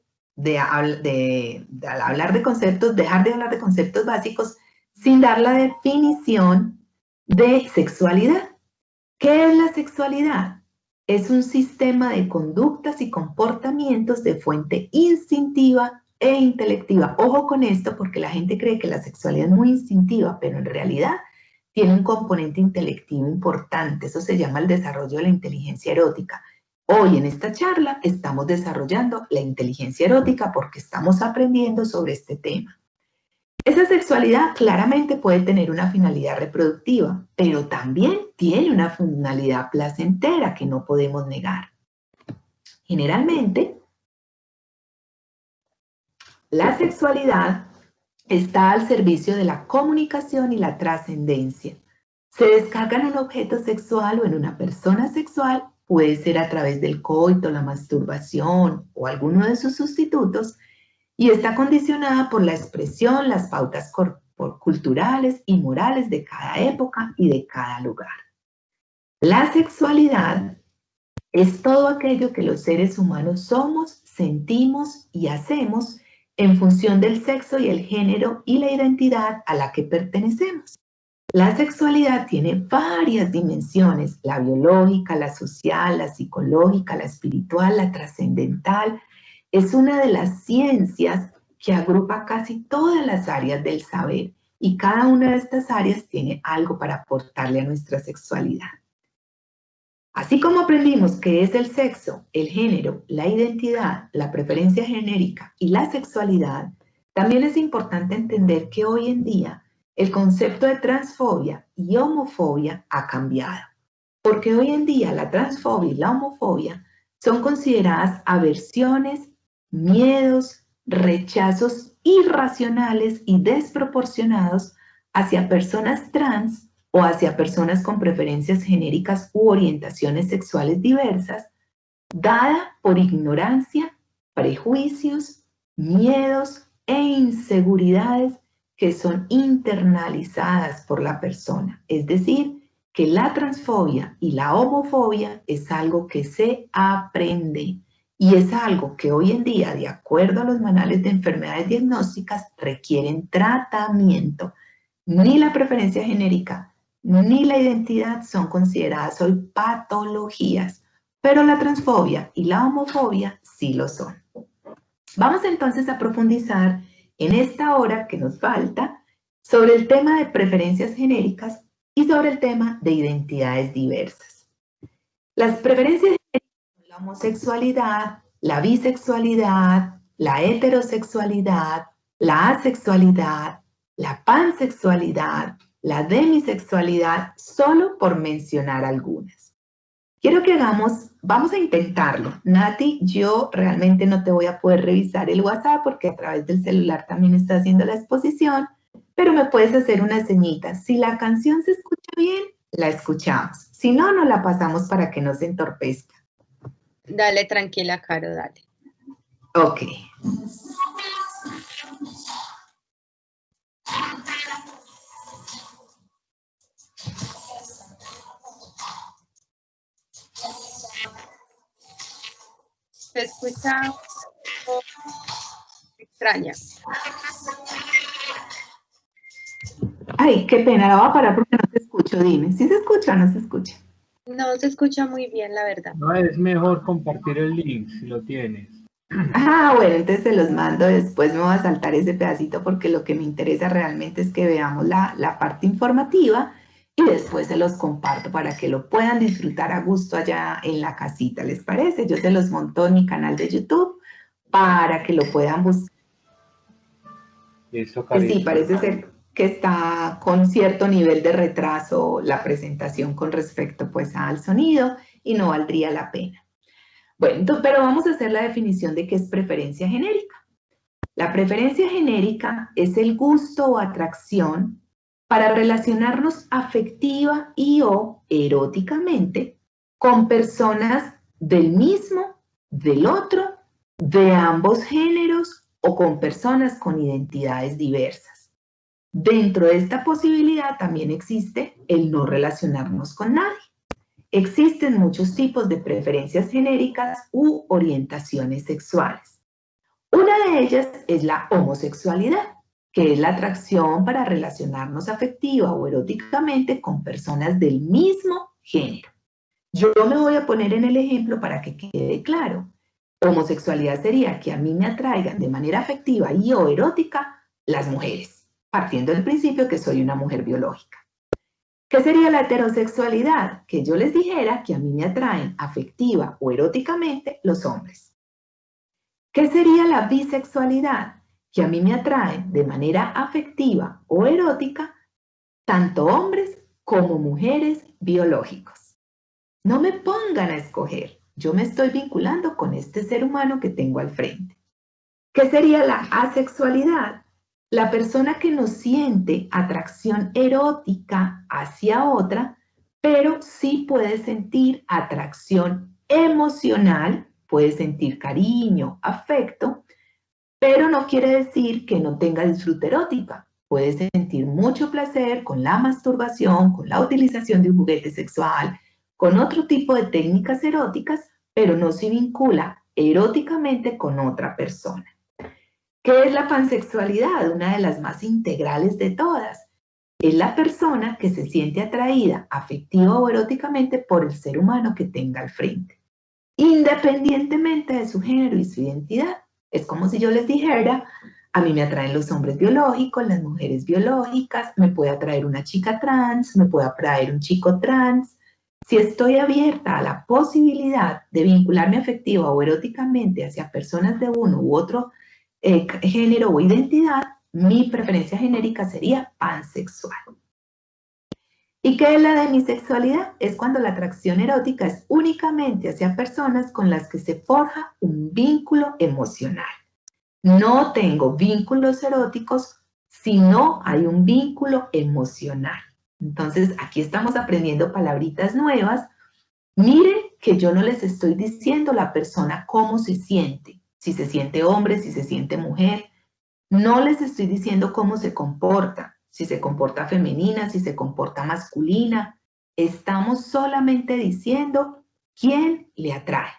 al hablar de conceptos, dejar de hablar de conceptos básicos sin dar la definición de sexualidad. ¿Qué es la sexualidad? Es un sistema de conductas y comportamientos de fuente instintiva e intelectiva. Ojo con esto porque la gente cree que la sexualidad es muy instintiva, pero en realidad tiene un componente intelectivo importante. Eso se llama el desarrollo de la inteligencia erótica. Hoy en esta charla estamos desarrollando la inteligencia erótica porque estamos aprendiendo sobre este tema. Esa sexualidad claramente puede tener una finalidad reproductiva, pero también tiene una finalidad placentera que no podemos negar. Generalmente, la sexualidad está al servicio de la comunicación y la trascendencia. Se descarga en un objeto sexual o en una persona sexual, puede ser a través del coito, la masturbación o alguno de sus sustitutos, y está condicionada por la expresión, las pautas culturales y morales de cada época y de cada lugar. La sexualidad es todo aquello que los seres humanos somos, sentimos y hacemos en función del sexo y el género y la identidad a la que pertenecemos. La sexualidad tiene varias dimensiones: la biológica, la social, la psicológica, la espiritual, la trascendental. Es una de las ciencias que agrupa casi todas las áreas del saber y cada una de estas áreas tiene algo para aportarle a nuestra sexualidad. Así como aprendimos qué es el sexo, el género, la identidad, la preferencia genérica y la sexualidad, también es importante entender que hoy en día el concepto de transfobia y homofobia ha cambiado, porque hoy en día la transfobia y la homofobia son consideradas aversiones, miedos, rechazos irracionales y desproporcionados hacia personas trans o hacia personas con preferencias genéricas u orientaciones sexuales diversas, dada por ignorancia, prejuicios, miedos e inseguridades que son internalizadas por la persona. Es decir, que la transfobia y la homofobia es algo que se aprende y es algo que hoy en día, de acuerdo a los manuales de enfermedades diagnósticas, requieren tratamiento. Ni la preferencia genérica ni la identidad son consideradas hoy patologías, pero la transfobia y la homofobia sí lo son. Vamos entonces a profundizar en esta hora que nos falta sobre el tema de preferencias genéricas y sobre el tema de identidades diversas. Las preferencias genéricas son la homosexualidad, la bisexualidad, la heterosexualidad, la asexualidad, la pansexualidad, la demisexualidad, solo por mencionar algunas. Quiero que vamos a intentarlo. Nati, yo realmente no te voy a poder revisar el WhatsApp porque a través del celular también está haciendo la exposición, pero me puedes hacer una señita. Si la canción se escucha bien, la escuchamos. Si no, nos la pasamos para que no se entorpezca. Dale, tranquila, Caro, dale. Ok. Se escucha extraña. Ay, qué pena, la voy a parar porque no te escucho. Dime, ¿sí se escucha o no se escucha? No se escucha muy bien, la verdad. No, es mejor compartir el link si lo tienes. Ah, bueno, entonces se los mando después, me voy a saltar ese pedacito porque lo que me interesa realmente es que veamos la parte informativa y después se los comparto para que lo puedan disfrutar a gusto allá en la casita, ¿les parece? Yo se los monto en mi canal de YouTube para que lo puedan buscar. Listo, Sí, Carita. parece ser que está con cierto nivel de retraso la presentación con respecto pues al sonido y no valdría la pena. Bueno, pero vamos a hacer la definición de qué es preferencia genérica. La preferencia genérica es el gusto o atracción para relacionarnos afectiva y o eróticamente con personas del mismo, del otro, de ambos géneros o con personas con identidades diversas. Dentro de esta posibilidad también existe el no relacionarnos con nadie. Existen muchos tipos de preferencias genéricas u orientaciones sexuales. Una de ellas es la homosexualidad, que es la atracción para relacionarnos afectiva o eróticamente con personas del mismo género. Yo me voy a poner en el ejemplo para que quede claro. Homosexualidad sería que a mí me atraigan de manera afectiva y o erótica las mujeres, partiendo del principio que soy una mujer biológica. ¿Qué sería la heterosexualidad? Que yo les dijera que a mí me atraen afectiva o eróticamente los hombres. ¿Qué sería la bisexualidad? Que a mí me atraen de manera afectiva o erótica tanto hombres como mujeres biológicos. No me pongan a escoger, yo me estoy vinculando con este ser humano que tengo al frente. ¿Qué sería la asexualidad? La persona que no siente atracción erótica hacia otra, pero sí puede sentir atracción emocional, puede sentir cariño, afecto, pero no quiere decir que no tenga disfrute erótica. Puede sentir mucho placer con la masturbación, con la utilización de un juguete sexual, con otro tipo de técnicas eróticas, pero no se vincula eróticamente con otra persona. ¿Qué es la pansexualidad? Una de las más integrales de todas. Es la persona que se siente atraída afectiva o eróticamente por el ser humano que tenga al frente, independientemente de su género y su identidad. Es como si yo les dijera, a mí me atraen los hombres biológicos, las mujeres biológicas, me puede atraer una chica trans, me puede atraer un chico trans. Si estoy abierta a la posibilidad de vincularme afectiva o eróticamente hacia personas de uno u otro género o identidad, mi preferencia genérica sería pansexual. ¿Y qué es la demisexualidad? Es cuando la atracción erótica es únicamente hacia personas con las que se forja un vínculo emocional. No tengo vínculos eróticos si no hay un vínculo emocional. Entonces, aquí estamos aprendiendo palabritas nuevas. Miren que yo no les estoy diciendo a la persona cómo se siente, si se siente hombre, si se siente mujer. No les estoy diciendo cómo se comporta, si se comporta femenina, si se comporta masculina. Estamos solamente diciendo quién le atrae.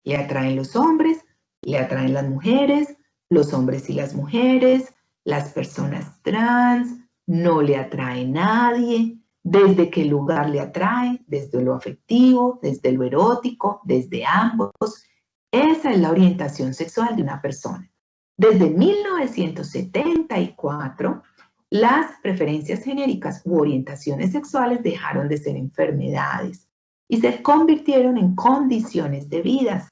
Le atraen los hombres, le atraen las mujeres, los hombres y las mujeres, las personas trans, no le atrae nadie, desde qué lugar le atrae, desde lo afectivo, desde lo erótico, desde ambos. Esa es la orientación sexual de una persona. Desde 1974, las preferencias genéricas u orientaciones sexuales dejaron de ser enfermedades y se convirtieron en condiciones de vida,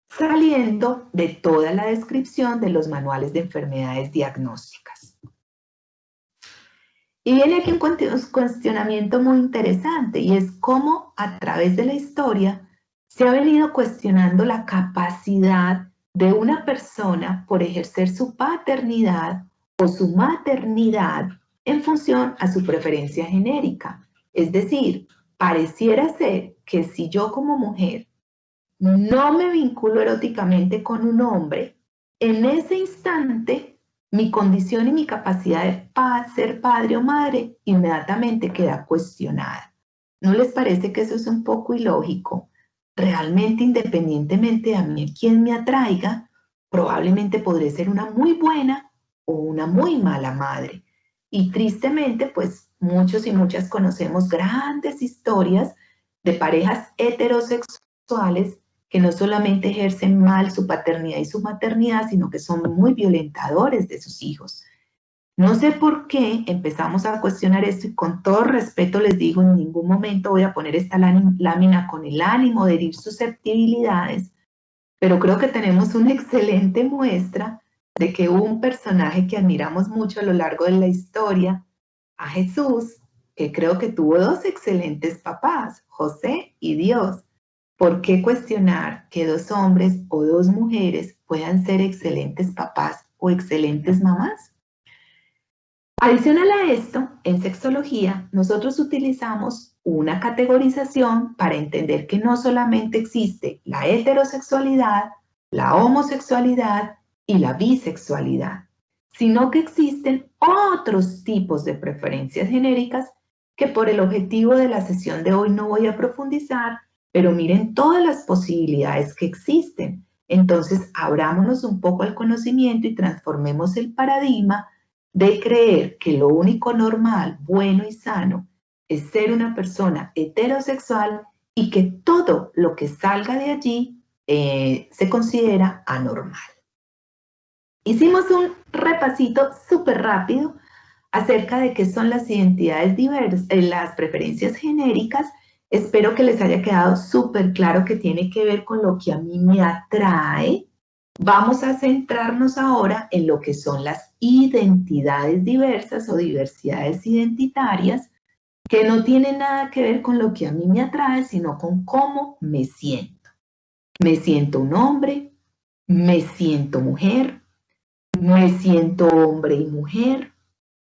saliendo de toda la descripción de los manuales de enfermedades diagnósticas. Y viene aquí un cuestionamiento muy interesante y es cómo a través de la historia se ha venido cuestionando la capacidad de una persona por ejercer su paternidad o su maternidad en función a su preferencia genérica. Es decir, pareciera ser que si yo como mujer no me vinculo eróticamente con un hombre, en ese instante mi condición y mi capacidad de ser padre o madre inmediatamente queda cuestionada. ¿No les parece que eso es un poco ilógico? Realmente, independientemente de a mí quién me atraiga, probablemente podré ser una muy buena o una muy mala madre. Y tristemente, pues muchos y muchas conocemos grandes historias de parejas heterosexuales que no solamente ejercen mal su paternidad y su maternidad, sino que son muy violentadores de sus hijos. No sé por qué empezamos a cuestionar esto y con todo respeto les digo, en ningún momento voy a poner esta lámina con el ánimo de herir susceptibilidades, pero creo que tenemos una excelente muestra de que un personaje que admiramos mucho a lo largo de la historia, a Jesús, que creo que tuvo dos excelentes papás, José y Dios. ¿Por qué cuestionar que dos hombres o dos mujeres puedan ser excelentes papás o excelentes mamás? Adicional a esto, en sexología, nosotros utilizamos una categorización para entender que no solamente existe la heterosexualidad, la homosexualidad y la bisexualidad, sino que existen otros tipos de preferencias genéricas que por el objetivo de la sesión de hoy no voy a profundizar, pero miren todas las posibilidades que existen. Entonces, abrámonos un poco al conocimiento y transformemos el paradigma de creer que lo único normal, bueno y sano es ser una persona heterosexual y que todo lo que salga de allí se considera anormal. Hicimos un repasito súper rápido acerca de qué son las identidades diversas, las preferencias genéricas. Espero que les haya quedado súper claro que tiene que ver con lo que a mí me atrae. Vamos a centrarnos ahora en lo que son las identidades diversas o diversidades identitarias, que no tienen nada que ver con lo que a mí me atrae, sino con cómo me siento. Me siento un hombre, me siento mujer, me siento hombre y mujer,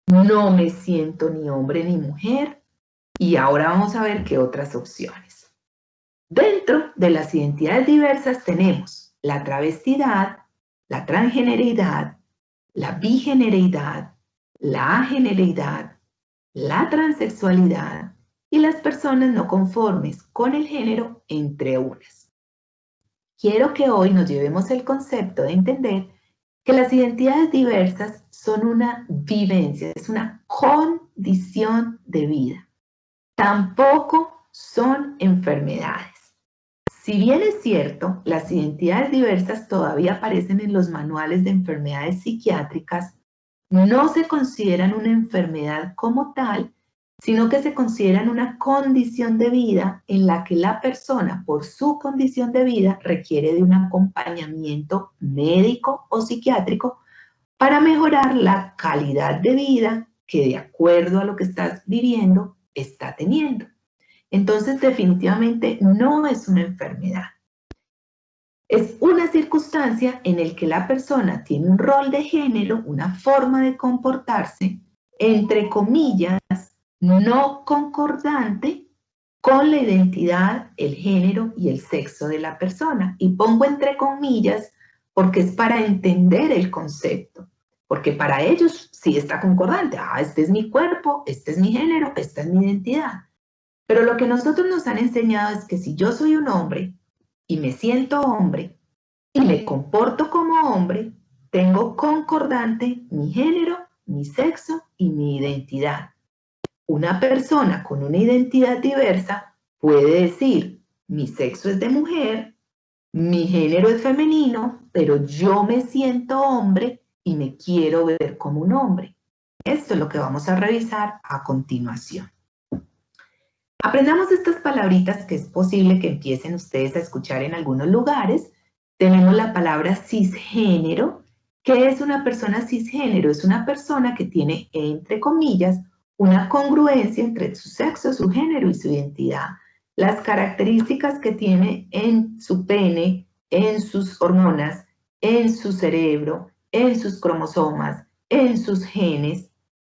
no me siento ni hombre ni mujer, y ahora vamos a ver qué otras opciones. Dentro de las identidades diversas tenemos la travestidad, la transgeneridad, la bigeneridad, la ageneridad, la transexualidad y las personas no conformes con el género, entre unas. Quiero que hoy nos llevemos el concepto de entender que las identidades diversas son una vivencia, es una condición de vida. Tampoco son enfermedades. Si bien es cierto, las identidades diversas todavía aparecen en los manuales de enfermedades psiquiátricas, no se consideran una enfermedad como tal, sino que se consideran una condición de vida en la que la persona, por su condición de vida, requiere de un acompañamiento médico o psiquiátrico para mejorar la calidad de vida que, de acuerdo a lo que estás viviendo, está teniendo. Entonces, definitivamente no es una enfermedad. Es una circunstancia en la que la persona tiene un rol de género, una forma de comportarse, entre comillas, no concordante con la identidad, el género y el sexo de la persona. Y pongo entre comillas porque es para entender el concepto. Porque para ellos sí está concordante. Este es mi cuerpo, este es mi género, esta es mi identidad. Pero lo que nosotros nos han enseñado es que si yo soy un hombre y me siento hombre y me comporto como hombre, tengo concordante mi género, mi sexo y mi identidad. Una persona con una identidad diversa puede decir, mi sexo es de mujer, mi género es femenino, pero yo me siento hombre y me quiero ver como un hombre. Esto es lo que vamos a revisar a continuación. Aprendamos estas palabritas que es posible que empiecen ustedes a escuchar en algunos lugares. Tenemos la palabra cisgénero. ¿Qué es una persona cisgénero? Es una persona que tiene, entre comillas, una congruencia entre su sexo, su género y su identidad. Las características que tiene en su pene, en sus hormonas, en su cerebro, en sus cromosomas, en sus genes,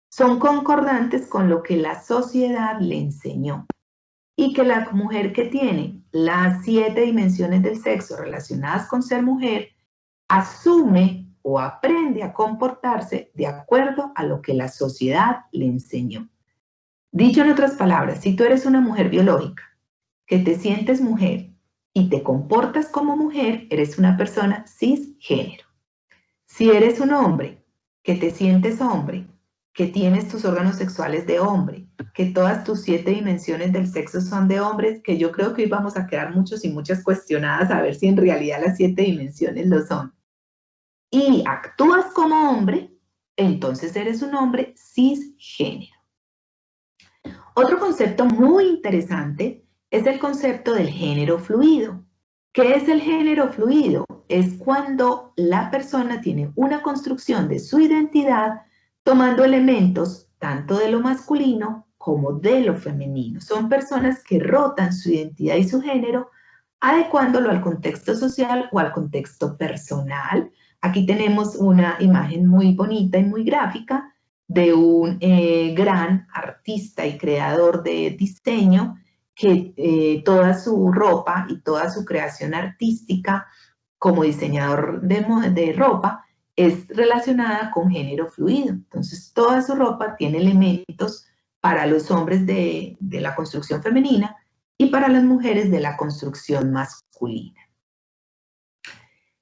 son concordantes con lo que la sociedad le enseñó. Y que la mujer que tiene las 7 dimensiones del sexo relacionadas con ser mujer, asume o aprende a comportarse de acuerdo a lo que la sociedad le enseñó. Dicho en otras palabras, si tú eres una mujer biológica, que te sientes mujer y te comportas como mujer, eres una persona cisgénero. Si eres un hombre, que te sientes hombre que tienes tus órganos sexuales de hombre, que todas tus 7 dimensiones del sexo son de hombres, que yo creo que hoy vamos a quedar muchos y muchas cuestionadas a ver si en realidad las 7 dimensiones lo son, y actúas como hombre, entonces eres un hombre cisgénero. Otro concepto muy interesante es el concepto del género fluido. ¿Qué es el género fluido? Es cuando la persona tiene una construcción de su identidad tomando elementos tanto de lo masculino como de lo femenino. Son personas que rotan su identidad y su género adecuándolo al contexto social o al contexto personal. Aquí tenemos una imagen muy bonita y muy gráfica de un gran artista y creador de diseño que toda su ropa y toda su creación artística como diseñador de ropa es relacionada con género fluido. Entonces, toda su ropa tiene elementos para los hombres de la construcción femenina y para las mujeres de la construcción masculina.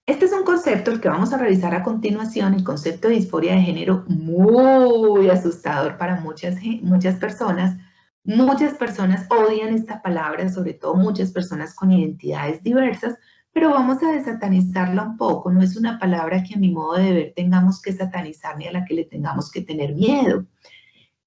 Este es un concepto, el que vamos a revisar a continuación, el concepto de disforia de género, muy asustador para muchas personas. Muchas personas odian esta palabra, sobre todo muchas personas con identidades diversas, pero vamos a desatanizarla un poco. No es una palabra que a mi modo de ver tengamos que satanizar ni a la que le tengamos que tener miedo.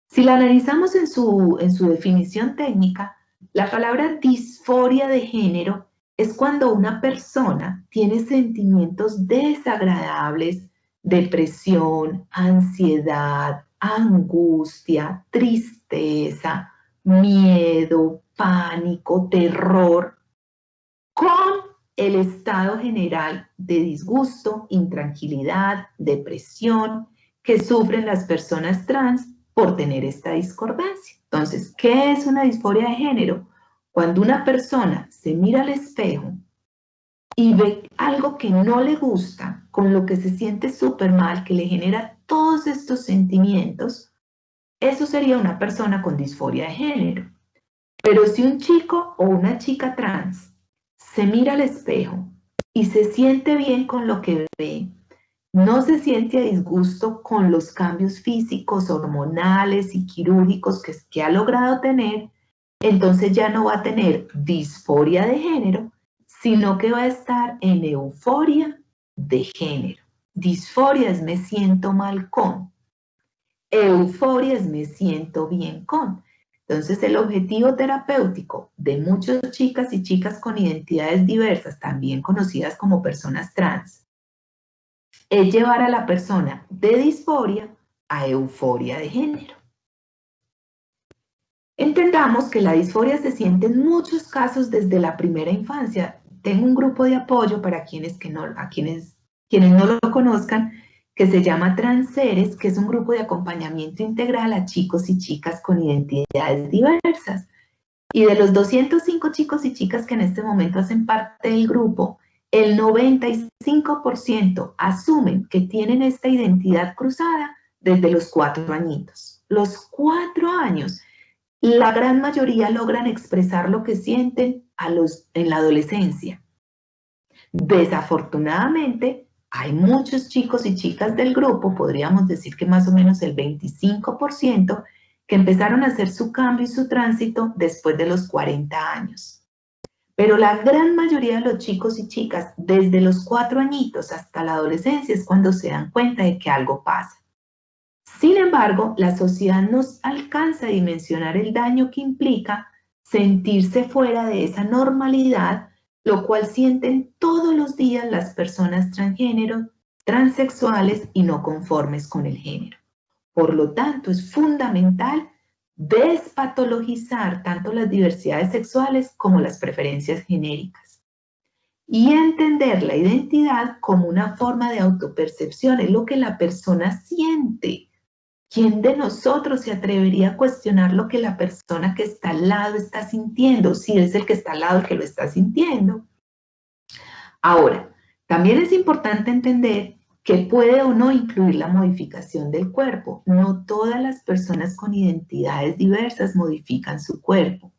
Si la analizamos en su definición técnica, la palabra disforia de género es cuando una persona tiene sentimientos desagradables, depresión, ansiedad, angustia, tristeza, miedo, pánico, terror, con el estado general de disgusto, intranquilidad, depresión que sufren las personas trans por tener esta discordancia. Entonces, ¿qué es una disforia de género? Cuando una persona se mira al espejo y ve algo que no le gusta, con lo que se siente súper mal, que le genera todos estos sentimientos, eso sería una persona con disforia de género. Pero si un chico o una chica trans se mira al espejo y se siente bien con lo que ve, no se siente a disgusto con los cambios físicos, hormonales y quirúrgicos que ha logrado tener, entonces ya no va a tener disforia de género, sino que va a estar en euforia de género. Disforia es me siento mal con. Euforia es me siento bien con. Entonces el objetivo terapéutico de muchas chicas y chicas con identidades diversas, también conocidas como personas trans, es llevar a la persona de disforia a euforia de género. Entendamos que la disforia se siente en muchos casos desde la primera infancia. Tengo un grupo de apoyo para quienes no lo conozcan, que se llama Transeres, que es un grupo de acompañamiento integral a chicos y chicas con identidades diversas. Y de los 205 chicos y chicas que en este momento hacen parte del grupo, el 95% asumen que tienen esta identidad cruzada desde los 4 añitos. Los 4 años. La gran mayoría logran expresar lo que sienten en la adolescencia. Desafortunadamente, hay muchos chicos y chicas del grupo, podríamos decir que más o menos el 25%, que empezaron a hacer su cambio y su tránsito después de los 40 años. Pero la gran mayoría de los chicos y chicas, desde los 4 añitos hasta la adolescencia, es cuando se dan cuenta de que algo pasa. Sin embargo, la sociedad no alcanza a dimensionar el daño que implica sentirse fuera de esa normalidad, lo cual sienten todos los días las personas transgénero, transexuales y no conformes con el género. Por lo tanto, es fundamental despatologizar tanto las diversidades sexuales como las preferencias genéricas y entender la identidad como una forma de autopercepción, es lo que la persona siente. ¿Quién de nosotros se atrevería a cuestionar lo que la persona que está al lado está sintiendo, si es el que está al lado el que lo está sintiendo? Ahora, también es importante entender que puede o no incluir la modificación del cuerpo. No todas las personas con identidades diversas modifican su cuerpo,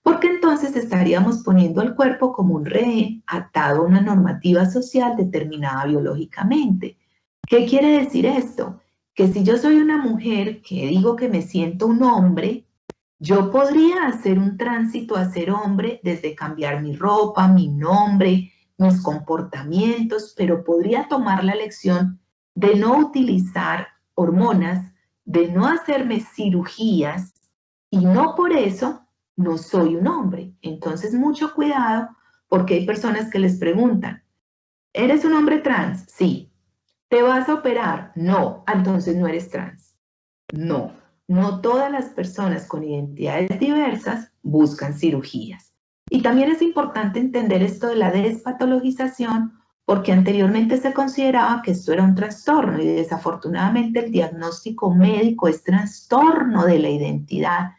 porque entonces estaríamos poniendo al cuerpo como un rehén atado a una normativa social determinada biológicamente. ¿Qué quiere decir esto? que si yo soy una mujer que digo que me siento un hombre, yo podría hacer un tránsito a ser hombre desde cambiar mi ropa, mi nombre, mis comportamientos, pero podría tomar la elección de no utilizar hormonas, de no hacerme cirugías, y no por eso no soy un hombre. Entonces, mucho cuidado, porque hay personas que les preguntan, ¿eres un hombre trans? Sí. ¿Te vas a operar? No. Entonces no eres trans. No. No todas las personas con identidades diversas buscan cirugías. Y también es importante entender esto de la despatologización, porque anteriormente se consideraba que esto era un trastorno y desafortunadamente el diagnóstico médico es trastorno de la identidad.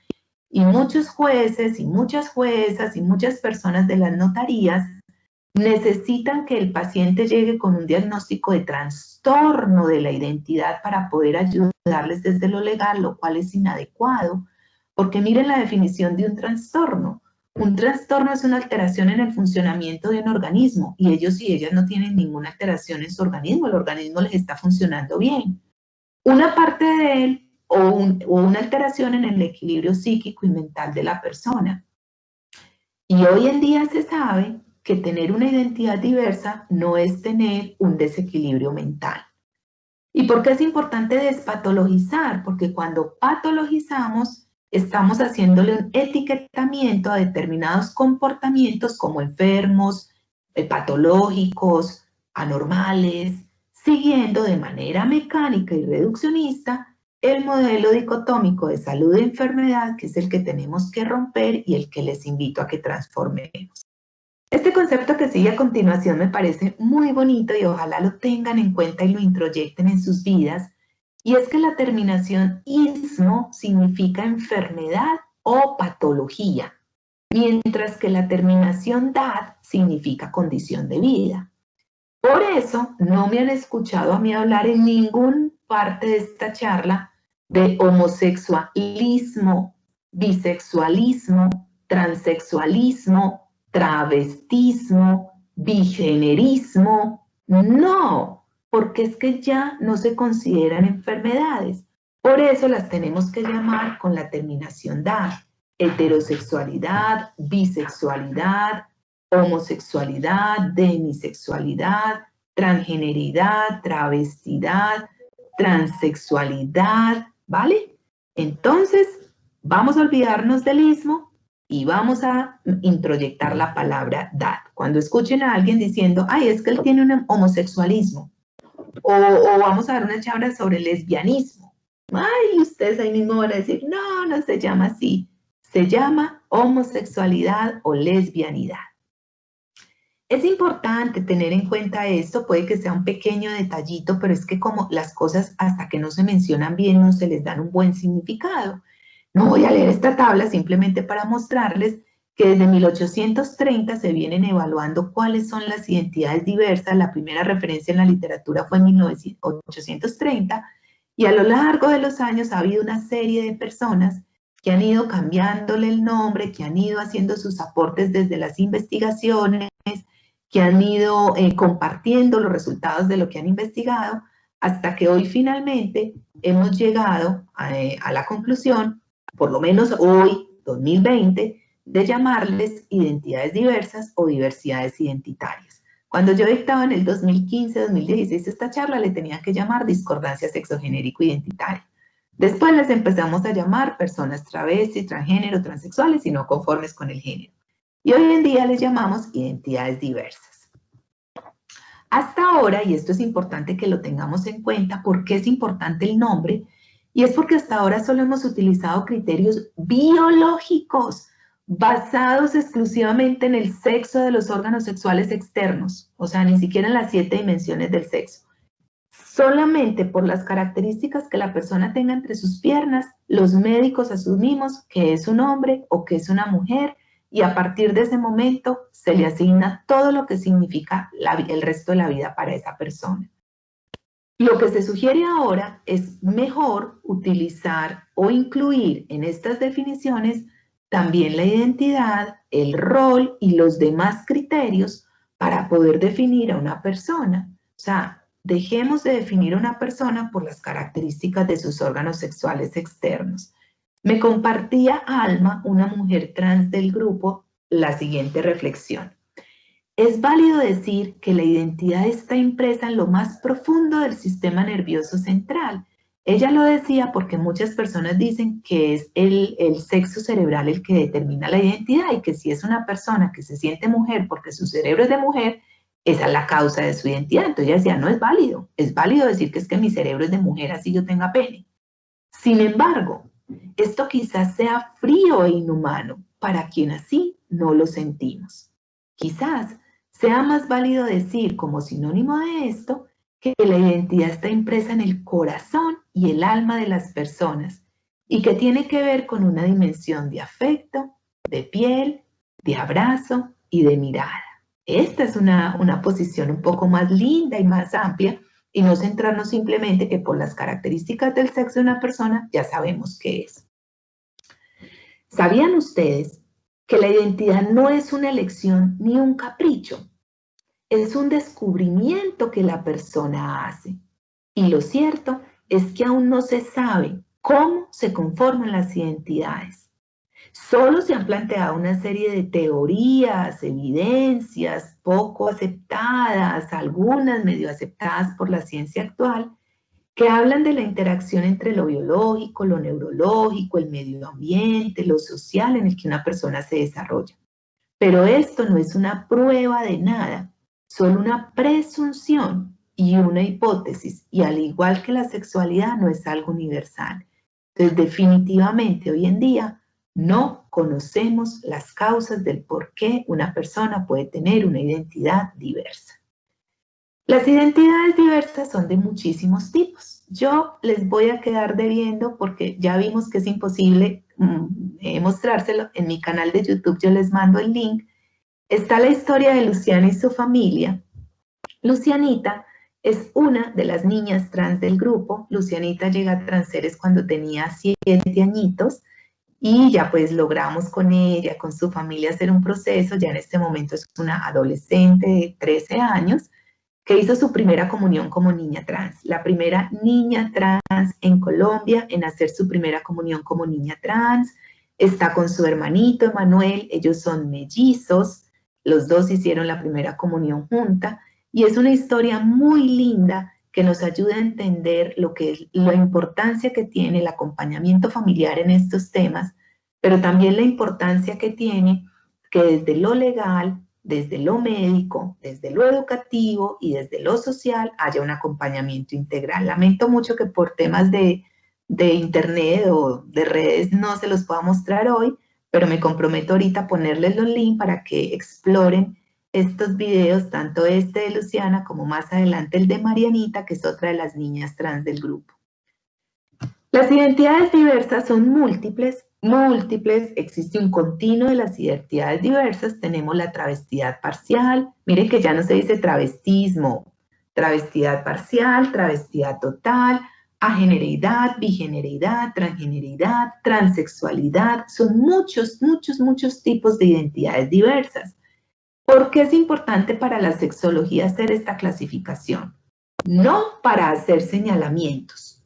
Y muchos jueces y muchas juezas y muchas personas de las notarías necesitan que el paciente llegue con un diagnóstico de trastorno de la identidad para poder ayudarles desde lo legal, lo cual es inadecuado, porque miren la definición de un trastorno. Un trastorno es una alteración en el funcionamiento de un organismo y ellos y ellas no tienen ninguna alteración en su organismo, el organismo les está funcionando bien. Una parte de él o una alteración en el equilibrio psíquico y mental de la persona. Y hoy en día se sabe que tener una identidad diversa no es tener un desequilibrio mental. ¿Y por qué es importante despatologizar? Porque cuando patologizamos, estamos haciéndole un etiquetamiento a determinados comportamientos como enfermos, patológicos, anormales, siguiendo de manera mecánica y reduccionista el modelo dicotómico de salud e enfermedad, que es el que tenemos que romper y el que les invito a que transformemos. Este concepto que sigue a continuación me parece muy bonito y ojalá lo tengan en cuenta y lo introyecten en sus vidas, y es que la terminación ismo significa enfermedad o patología, mientras que la terminación dad significa condición de vida. Por eso no me han escuchado a mí hablar en ninguna parte de esta charla de homosexualismo, bisexualismo, transexualismo, travestismo, bigenerismo. No, porque es que ya no se consideran enfermedades. Por eso las tenemos que llamar con la terminación dad. Heterosexualidad, bisexualidad, homosexualidad, demisexualidad, transgeneridad, travestidad, transexualidad, ¿vale? Entonces, vamos a olvidarnos del ismo y vamos a introyectar la palabra dad. Cuando escuchen a alguien diciendo, ay, es que él tiene un homosexualismo, o vamos a dar una charla sobre lesbianismo, ay, ustedes ahí mismo van a decir, no, no se llama así, se llama homosexualidad o lesbianidad. Es importante tener en cuenta esto, puede que sea un pequeño detallito, pero es que como las cosas hasta que no se mencionan bien no se les dan un buen significado. No voy a leer esta tabla simplemente para mostrarles que desde 1830 se vienen evaluando cuáles son las identidades diversas. La primera referencia en la literatura fue en 1830 y a lo largo de los años ha habido una serie de personas que han ido cambiándole el nombre, que han ido haciendo sus aportes desde las investigaciones, que han ido compartiendo los resultados de lo que han investigado, hasta que hoy finalmente hemos llegado a la conclusión, por lo menos hoy, 2020, de llamarles identidades diversas o diversidades identitarias. Cuando yo dictaba en el 2015-2016 esta charla, le tenía que llamar discordancia sexogenérico-identitaria. Después les empezamos a llamar personas travestis, transgénero, transexuales y no conformes con el género. Y hoy en día les llamamos identidades diversas. Hasta ahora, y esto es importante que lo tengamos en cuenta, porque es importante el nombre, y es porque hasta ahora solo hemos utilizado criterios biológicos basados exclusivamente en el sexo de los órganos sexuales externos, o sea, ni siquiera en las 7 dimensiones del sexo. Solamente por las características que la persona tenga entre sus piernas, los médicos asumimos que es un hombre o que es una mujer, y a partir de ese momento se le asigna todo lo que significa el resto de la vida para esa persona. Lo que se sugiere ahora es mejor utilizar o incluir en estas definiciones también la identidad, el rol y los demás criterios para poder definir a una persona. O sea, dejemos de definir a una persona por las características de sus órganos sexuales externos. Me compartía Alma, una mujer trans del grupo, la siguiente reflexión. Es válido decir que la identidad está impresa en lo más profundo del sistema nervioso central. Ella lo decía porque muchas personas dicen que es el sexo cerebral el que determina la identidad y que si es una persona que se siente mujer porque su cerebro es de mujer, esa es la causa de su identidad. Entonces ella decía, no es válido decir que es que mi cerebro es de mujer así yo tenga pene. Sin embargo, esto quizás sea frío e inhumano para quien así no lo sentimos. Quizás sea más válido decir como sinónimo de esto que la identidad está impresa en el corazón y el alma de las personas y que tiene que ver con una dimensión de afecto, de piel, de abrazo y de mirada. Esta es una posición un poco más linda y más amplia y no centrarnos simplemente que por las características del sexo de una persona ya sabemos qué es. ¿Sabían ustedes que la identidad no es una elección ni un capricho? Es un descubrimiento que la persona hace. Y lo cierto es que aún no se sabe cómo se conforman las identidades. Solo se han planteado una serie de teorías, evidencias poco aceptadas, algunas medio aceptadas por la ciencia actual, que hablan de la interacción entre lo biológico, lo neurológico, el medio ambiente, lo social en el que una persona se desarrolla. Pero esto no es una prueba de nada, solo una presunción y una hipótesis, y al igual que la sexualidad no es algo universal. Entonces, definitivamente hoy en día no conocemos las causas del por qué una persona puede tener una identidad diversa. Las identidades diversas son de muchísimos tipos. Yo les voy a quedar debiendo porque ya vimos que es imposible mostrárselo. En mi canal de YouTube yo les mando el link. Está la historia de Luciana y su familia. Lucianita es una de las niñas trans del grupo. Lucianita llega a Transeres cuando tenía 7 añitos y ya pues logramos con ella, con su familia hacer un proceso. Ya en este momento es una adolescente de 13 años que hizo su primera comunión como niña trans. La primera niña trans en Colombia en hacer su primera comunión como niña trans. Está con su hermanito Emanuel, ellos son mellizos, los dos hicieron la primera comunión junta y es una historia muy linda que nos ayuda a entender la importancia que tiene el acompañamiento familiar en estos temas, pero también la importancia que tiene que desde lo legal, desde lo médico, desde lo educativo y desde lo social haya un acompañamiento integral. Lamento mucho que por temas de internet o de redes no se los pueda mostrar hoy, pero me comprometo ahorita a ponerles los links para que exploren estos videos, tanto este de Luciana como más adelante el de Marianita, que es otra de las niñas trans del grupo. Las identidades diversas son múltiples, existe un continuo de las identidades diversas, tenemos la travestidad parcial, miren que ya no se dice travestismo, travestidad parcial, travestidad total, ageneridad, bigeneridad, transgeneridad, transexualidad, son muchos tipos de identidades diversas. ¿Por qué es importante para la sexología hacer esta clasificación? No para hacer señalamientos,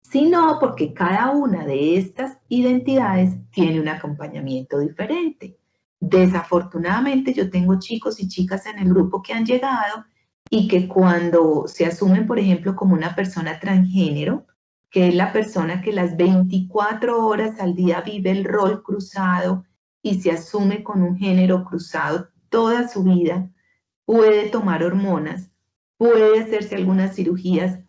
sino porque cada una de estas identidades tiene un acompañamiento diferente. Desafortunadamente yo tengo chicos y chicas en el grupo que han llegado y que cuando se asumen, por ejemplo, como una persona transgénero, que es la persona que las 24 horas al día vive el rol cruzado y se asume con un género cruzado toda su vida, puede tomar hormonas, puede hacerse algunas cirugías,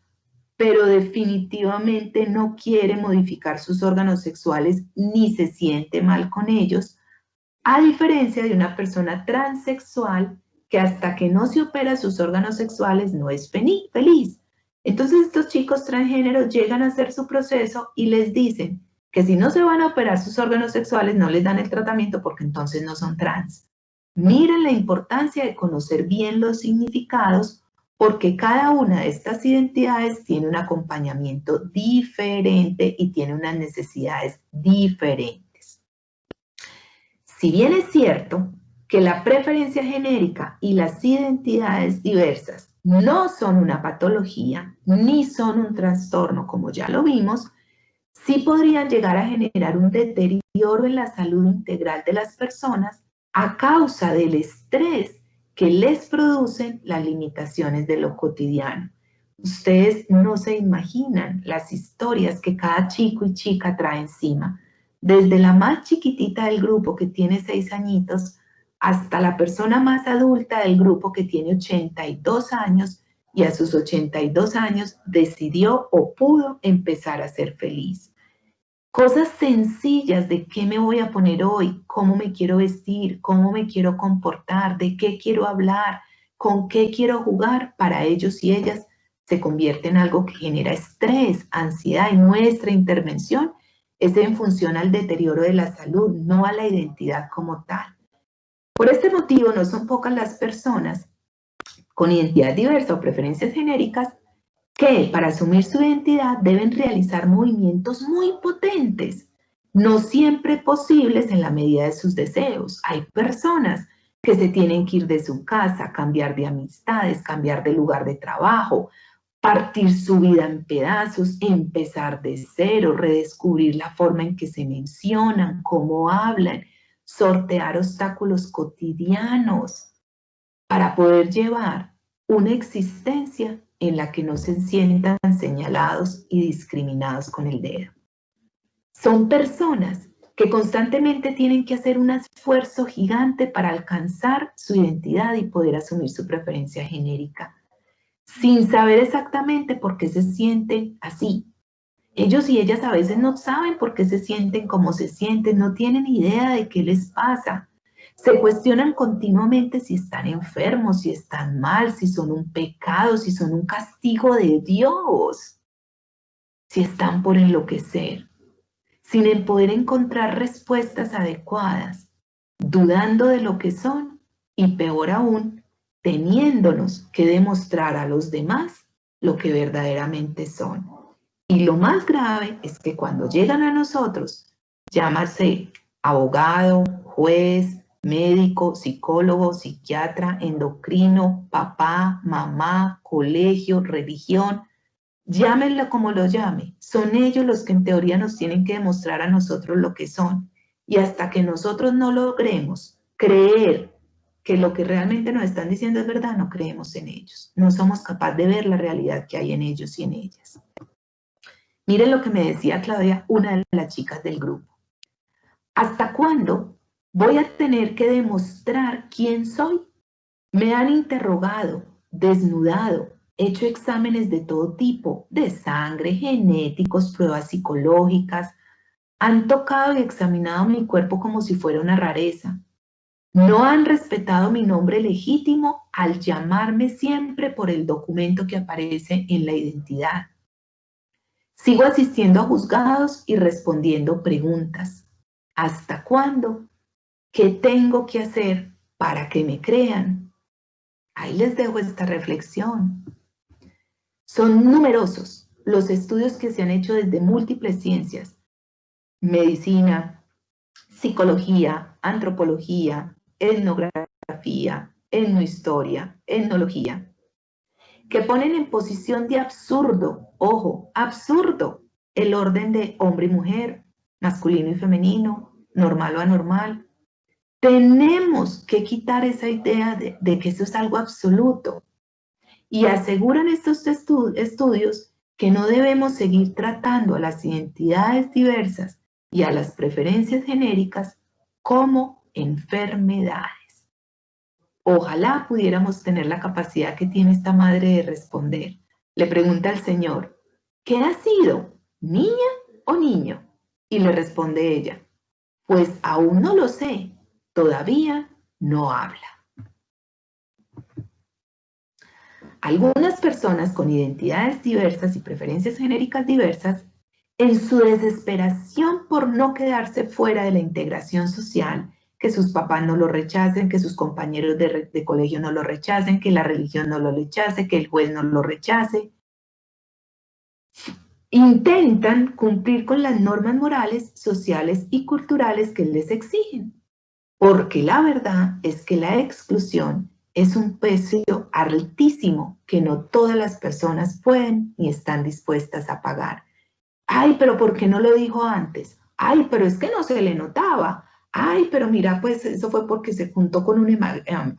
pero definitivamente no quiere modificar sus órganos sexuales ni se siente mal con ellos, a diferencia de una persona transexual que hasta que no se opera sus órganos sexuales no es feliz. Entonces estos chicos transgéneros llegan a hacer su proceso y les dicen que si no se van a operar sus órganos sexuales no les dan el tratamiento porque entonces no son trans. Miren la importancia de conocer bien los significados porque cada una de estas identidades tiene un acompañamiento diferente y tiene unas necesidades diferentes. Si bien es cierto que la preferencia genérica y las identidades diversas no son una patología, ni son un trastorno, como ya lo vimos, sí podrían llegar a generar un deterioro en la salud integral de las personas a causa del estrés que les producen las limitaciones de lo cotidiano. Ustedes no se imaginan las historias que cada chico y chica trae encima, desde la más chiquitita del grupo que tiene 6 añitos hasta la persona más adulta del grupo que tiene 82 años y a sus 82 años decidió o pudo empezar a ser feliz. Cosas sencillas de qué me voy a poner hoy, cómo me quiero vestir, cómo me quiero comportar, de qué quiero hablar, con qué quiero jugar, para ellos y ellas se convierte en algo que genera estrés, ansiedad, y nuestra intervención es en función al deterioro de la salud, no a la identidad como tal. Por este motivo, no son pocas las personas con identidad diversa o preferencias genéricas que para asumir su identidad deben realizar movimientos muy potentes, no siempre posibles en la medida de sus deseos. Hay personas que se tienen que ir de su casa, cambiar de amistades, cambiar de lugar de trabajo, partir su vida en pedazos, empezar de cero, redescubrir la forma en que se mencionan, cómo hablan, sortear obstáculos cotidianos para poder llevar una existencia en la que no se sientan señalados y discriminados con el dedo. Son personas que constantemente tienen que hacer un esfuerzo gigante para alcanzar su identidad y poder asumir su preferencia genérica, sin saber exactamente por qué se sienten así. Ellos y ellas a veces no saben por qué se sienten como se sienten, no tienen idea de qué les pasa. Se cuestionan continuamente si están enfermos, si están mal, si son un pecado, si son un castigo de Dios, si están por enloquecer, sin poder encontrar respuestas adecuadas, dudando de lo que son y peor aún, teniéndonos que demostrar a los demás lo que verdaderamente son. Y lo más grave es que cuando llegan a nosotros, llámase abogado, juez, médico, psicólogo, psiquiatra, endocrino, papá, mamá, colegio, religión, llámenlo como lo llame, son ellos los que en teoría nos tienen que demostrar a nosotros lo que son. Y hasta que nosotros no logremos creer que lo que realmente nos están diciendo es verdad, no creemos en ellos. No somos capaces de ver la realidad que hay en ellos y en ellas. Miren lo que me decía Claudia, una de las chicas del grupo. ¿Hasta cuándo voy a tener que demostrar quién soy? Me han interrogado, desnudado, hecho exámenes de todo tipo, de sangre, genéticos, pruebas psicológicas. Han tocado y examinado mi cuerpo como si fuera una rareza. No han respetado mi nombre legítimo al llamarme siempre por el documento que aparece en la identidad. Sigo asistiendo a juzgados y respondiendo preguntas. ¿Hasta cuándo? ¿Qué tengo que hacer para que me crean? Ahí les dejo esta reflexión. Son numerosos los estudios que se han hecho desde múltiples ciencias: medicina, psicología, antropología, etnografía, etnohistoria, etnología, que ponen en posición de absurdo, ojo, absurdo, el orden de hombre y mujer, masculino y femenino, normal o anormal. Tenemos que quitar esa idea de que eso es algo absoluto. Y aseguran estos estudios que no debemos seguir tratando a las identidades diversas y a las preferencias genéricas como enfermedades. Ojalá pudiéramos tener la capacidad que tiene esta madre de responder. Le pregunta al Señor, ¿qué ha sido? ¿Niña o niño? Y le responde ella, pues aún no lo sé, todavía no habla. Algunas personas con identidades diversas y preferencias genéricas diversas, en su desesperación por no quedarse fuera de la integración social, que sus papás no lo rechacen, que sus compañeros de colegio no lo rechacen, que la religión no lo rechace, que el juez no lo rechace, intentan cumplir con las normas morales, sociales y culturales que les exigen, porque la verdad es que la exclusión es un precio altísimo que no todas las personas pueden ni están dispuestas a pagar. Ay, pero ¿por qué no lo dijo antes? Ay, pero es que no se le notaba. Ay, pero mira, pues eso fue porque se juntó con un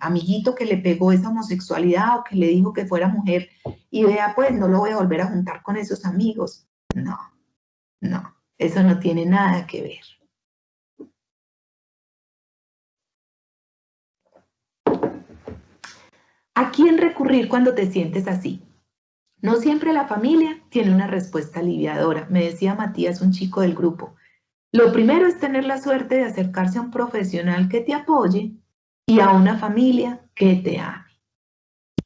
amiguito que le pegó esa homosexualidad o que le dijo que fuera mujer y vea, pues no lo voy a volver a juntar con esos amigos. No, no, eso no tiene nada que ver. ¿A quién recurrir cuando te sientes así? No siempre la familia tiene una respuesta aliviadora, me decía Matías, un chico del grupo. Lo primero es tener la suerte de acercarse a un profesional que te apoye y a una familia que te ame.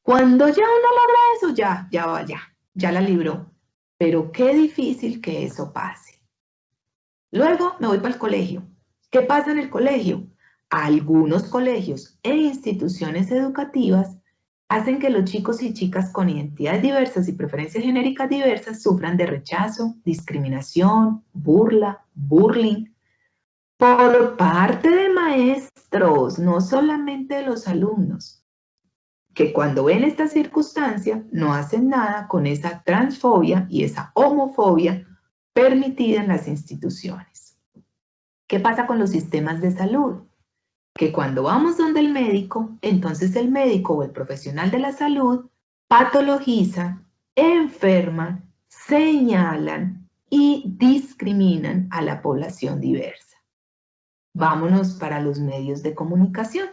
Cuando ya uno logra eso, ya la libró. Pero qué difícil que eso pase. Luego me voy para el colegio. ¿Qué pasa en el colegio? Algunos colegios e instituciones educativas hacen que los chicos y chicas con identidades diversas y preferencias genéricas diversas sufran de rechazo, discriminación, burla, bullying, por parte de maestros, no solamente de los alumnos, que cuando ven esta circunstancia no hacen nada con esa transfobia y esa homofobia permitida en las instituciones. ¿Qué pasa con los sistemas de salud? Que cuando vamos donde el médico, entonces el médico o el profesional de la salud patologizan, enferman, señalan y discriminan a la población diversa. Vámonos para los medios de comunicación.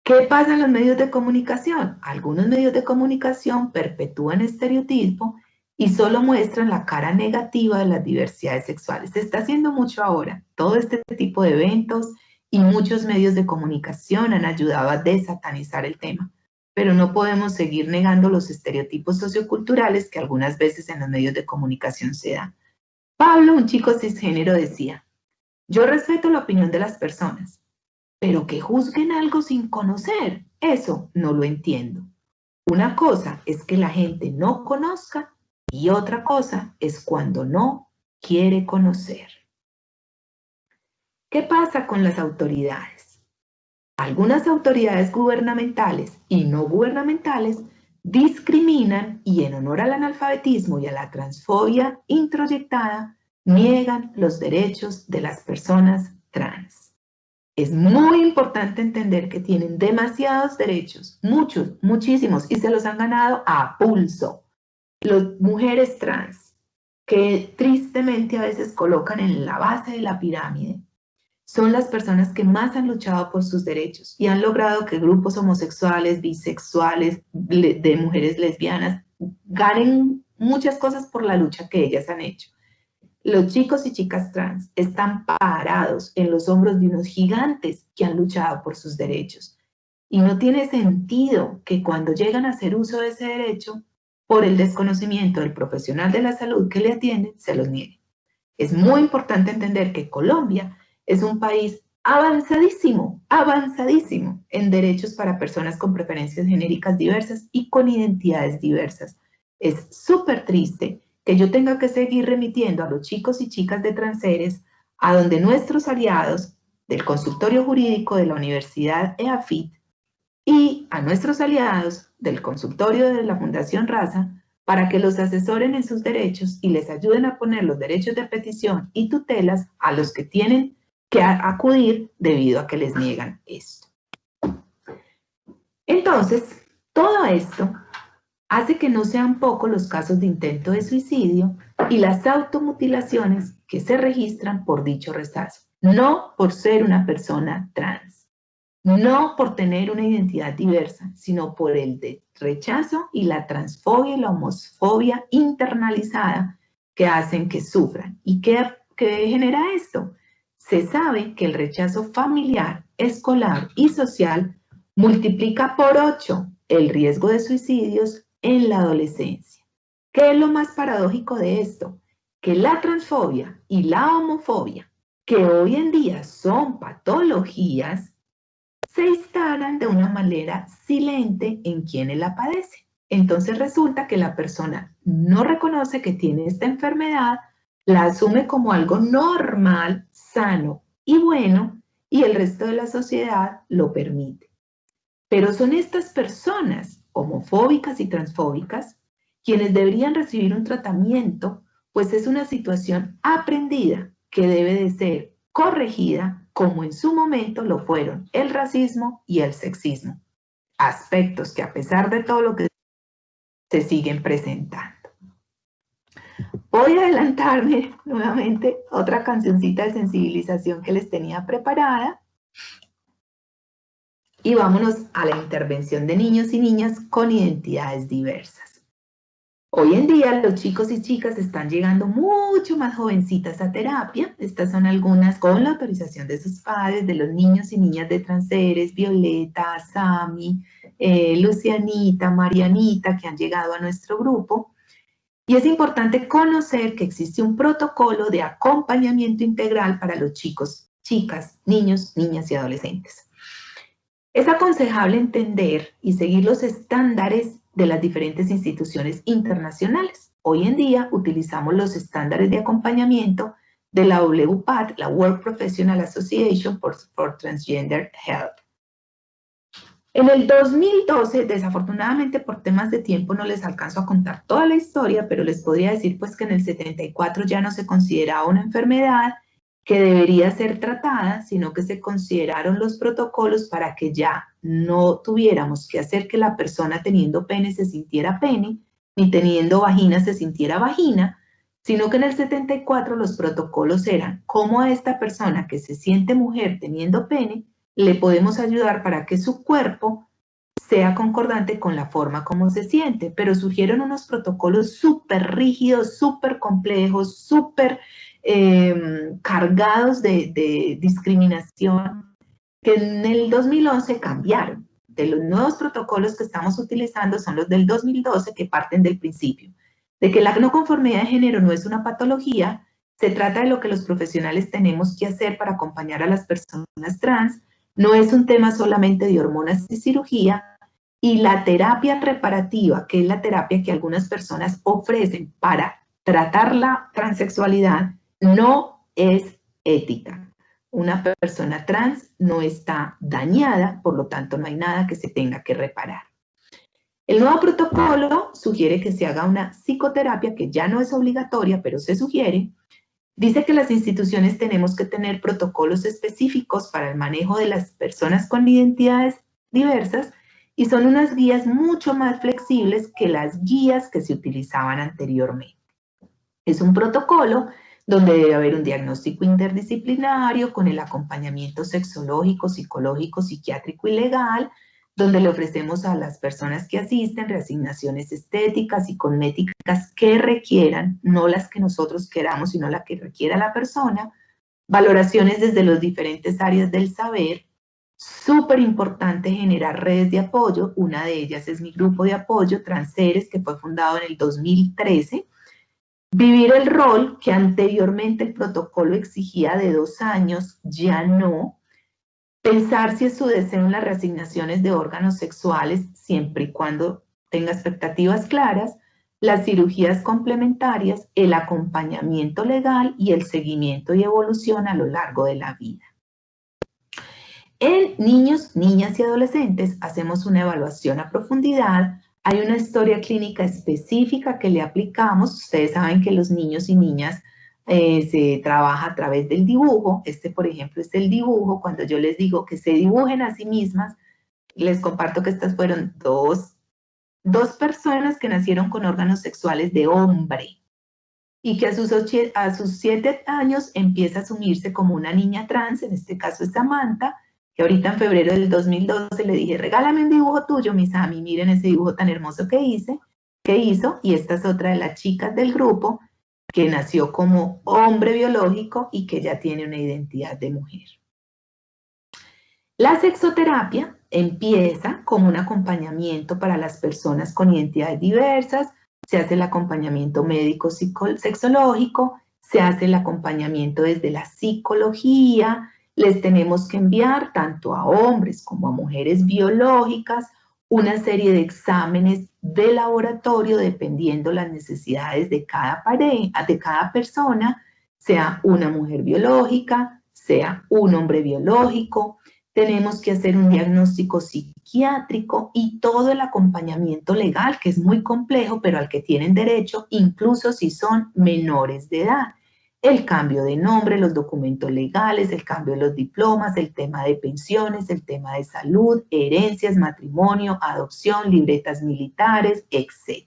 ¿Qué pasa en los medios de comunicación? Algunos medios de comunicación perpetúan estereotipo y solo muestran la cara negativa de las diversidades sexuales. Se está haciendo mucho ahora. Todo este tipo de eventos y muchos medios de comunicación han ayudado a desatanizar el tema, pero no podemos seguir negando los estereotipos socioculturales que algunas veces en los medios de comunicación se dan. Pablo, un chico cisgénero, decía, yo respeto la opinión de las personas, pero que juzguen algo sin conocer, eso no lo entiendo. Una cosa es que la gente no conozca y otra cosa es cuando no quiere conocer. ¿Qué pasa con las autoridades? Algunas autoridades gubernamentales y no gubernamentales discriminan y en honor al analfabetismo y a la transfobia introyectada niegan los derechos de las personas trans. Es muy importante entender que tienen demasiados derechos, muchos, muchísimos, y se los han ganado a pulso. Las mujeres trans, que tristemente a veces colocan en la base de la pirámide, son las personas que más han luchado por sus derechos y han logrado que grupos homosexuales, bisexuales, de mujeres lesbianas, ganen muchas cosas por la lucha que ellas han hecho. Los chicos y chicas trans están parados en los hombros de unos gigantes que han luchado por sus derechos. Y no tiene sentido que cuando llegan a hacer uso de ese derecho, por el desconocimiento del profesional de la salud que le atiende, se los niegue. Es muy importante entender que Colombia es un país avanzadísimo, avanzadísimo en derechos para personas con preferencias genéricas diversas y con identidades diversas. Es súper triste que yo tenga que seguir remitiendo a los chicos y chicas de Transeres a donde nuestros aliados del consultorio jurídico de la Universidad EAFIT y a nuestros aliados del consultorio de la Fundación Raza para que los asesoren en sus derechos y les ayuden a poner los derechos de petición y tutelas a los que tienen que acudir debido a que les niegan esto. Entonces, todo esto hace que no sean pocos los casos de intento de suicidio y las automutilaciones que se registran por dicho rechazo, no por ser una persona trans, no por tener una identidad diversa, sino por el rechazo y la transfobia y la homofobia internalizada que hacen que sufran. ¿Y qué genera esto? Se sabe que el rechazo familiar, escolar y social multiplica por 8 el riesgo de suicidios en la adolescencia. ¿Qué es lo más paradójico de esto? Que la transfobia y la homofobia, que hoy en día son patologías, se instalan de una manera silente en quienes la padecen. Entonces resulta que la persona no reconoce que tiene esta enfermedad, la asume como algo normal, sano y bueno, y el resto de la sociedad lo permite. Pero son estas personas homofóbicas y transfóbicas quienes deberían recibir un tratamiento, pues es una situación aprendida que debe de ser corregida como en su momento lo fueron el racismo y el sexismo. Aspectos que a pesar de todo lo que se siguen presentando. Voy a adelantarme nuevamente otra cancioncita de sensibilización que les tenía preparada. Y vámonos a la intervención de niños y niñas con identidades diversas. Hoy en día los chicos y chicas están llegando mucho más jovencitas a terapia. Estas son algunas con la autorización de sus padres, de los niños y niñas de Transeres, Violeta, Sami, Lucianita, Marianita, que han llegado a nuestro grupo. Y es importante conocer que existe un protocolo de acompañamiento integral para los chicos, chicas, niños, niñas y adolescentes. Es aconsejable entender y seguir los estándares de las diferentes instituciones internacionales. Hoy en día utilizamos los estándares de acompañamiento de la WPATH, la World Professional Association for Transgender Health. En el 2012, desafortunadamente por temas de tiempo no les alcanzo a contar toda la historia, pero les podría decir pues que en el 74 ya no se consideraba una enfermedad que debería ser tratada, sino que se consideraron los protocolos para que ya no tuviéramos que hacer que la persona teniendo pene se sintiera pene, ni teniendo vagina se sintiera vagina, sino que en el 74 los protocolos eran cómo a esta persona que se siente mujer teniendo pene, le podemos ayudar para que su cuerpo sea concordante con la forma como se siente, pero surgieron unos protocolos súper rígidos, súper complejos, súper cargados de discriminación, que en el 2011 cambiaron. De los nuevos protocolos que estamos utilizando son los del 2012 que parten del principio, de que la no conformidad de género no es una patología, se trata de lo que los profesionales tenemos que hacer para acompañar a las personas trans, no es un tema solamente de hormonas y cirugía, y la terapia reparativa, que es la terapia que algunas personas ofrecen para tratar la transexualidad, no es ética. Una persona trans no está dañada, por lo tanto no hay nada que se tenga que reparar. El nuevo protocolo sugiere que se haga una psicoterapia que ya no es obligatoria, pero se sugiere. Dice que las instituciones tenemos que tener protocolos específicos para el manejo de las personas con identidades diversas y son unas guías mucho más flexibles que las guías que se utilizaban anteriormente. Es un protocolo donde debe haber un diagnóstico interdisciplinario con el acompañamiento sexológico, psicológico, psiquiátrico y legal, donde le ofrecemos a las personas que asisten reasignaciones estéticas y cosméticas que requieran, no las que nosotros queramos, sino la que requiera la persona, valoraciones desde las diferentes áreas del saber. Súper importante generar redes de apoyo, una de ellas es mi grupo de apoyo, Transeres, que fue fundado en el 2013, vivir el rol que anteriormente el protocolo exigía de 2 años, ya no. Pensar si es su deseo en las reasignaciones de órganos sexuales, siempre y cuando tenga expectativas claras, las cirugías complementarias, el acompañamiento legal y el seguimiento y evolución a lo largo de la vida. En niños, niñas y adolescentes hacemos una evaluación a profundidad. Hay una historia clínica específica que le aplicamos. Ustedes saben que los niños y niñas se trabaja a través del dibujo. Este, por ejemplo, es el dibujo. Cuando yo les digo que se dibujen a sí mismas, les comparto que estas fueron dos personas que nacieron con órganos sexuales de hombre y que a sus 7 años empieza a asumirse como una niña trans, en este caso es Samantha, que ahorita en febrero del 2012 le dije, regálame un dibujo tuyo, mi Sami, miren ese dibujo tan hermoso que hizo, y esta es otra de las chicas del grupo, que nació como hombre biológico y que ya tiene una identidad de mujer. La sexoterapia empieza como un acompañamiento para las personas con identidades diversas, se hace el acompañamiento médico sexológico, se hace el acompañamiento desde la psicología, les tenemos que enviar tanto a hombres como a mujeres biológicas una serie de exámenes de laboratorio dependiendo las necesidades de cada persona, sea una mujer biológica, sea un hombre biológico. tenemos que hacer un diagnóstico psiquiátrico y todo el acompañamiento legal, que es muy complejo, pero al que tienen derecho, incluso si son menores de edad. El cambio de nombre, los documentos legales, el cambio de los diplomas, el tema de pensiones, el tema de salud, herencias, matrimonio, adopción, libretas militares, etc.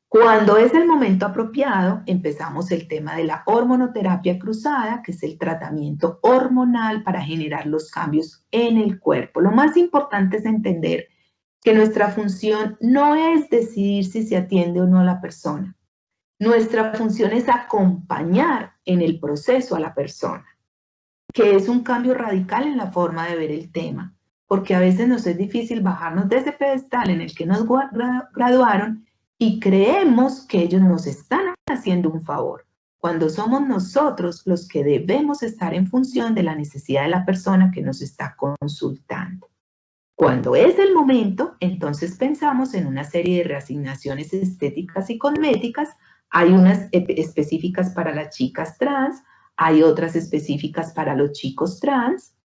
Cuando es el momento apropiado, empezamos el tema de la hormonoterapia cruzada, que es el tratamiento hormonal para generar los cambios en el cuerpo. Lo más importante es entender que nuestra función no es decidir si se atiende o no a la persona. Nuestra función es acompañar en el proceso a la persona, que es un cambio radical en la forma de ver el tema, porque a veces nos es difícil bajarnos de ese pedestal en el que nos graduaron y creemos que ellos nos están haciendo un favor, cuando somos nosotros los que debemos estar en función de la necesidad de la persona que nos está consultando. Cuando es el momento, entonces pensamos en una serie de reasignaciones estéticas y cosméticas. Hay unas específicas para las chicas trans, hay otras específicas para los chicos trans,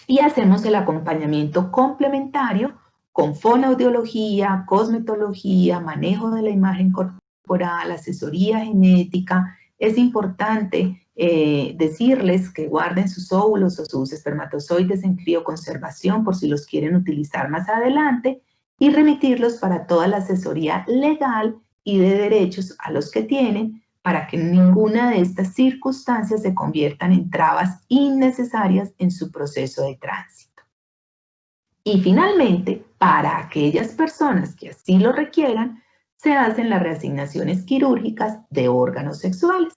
y hacemos el acompañamiento complementario con fonoaudiología, cosmetología, manejo de la imagen corporal, asesoría genética. Es importante decirles que guarden sus óvulos o sus espermatozoides en crioconservación por si los quieren utilizar más adelante y remitirlos para toda la asesoría legal y de derechos a los que tienen para que ninguna de estas circunstancias se conviertan en trabas innecesarias en su proceso de tránsito. Y finalmente, para aquellas personas que así lo requieran, se hacen las reasignaciones quirúrgicas de órganos sexuales.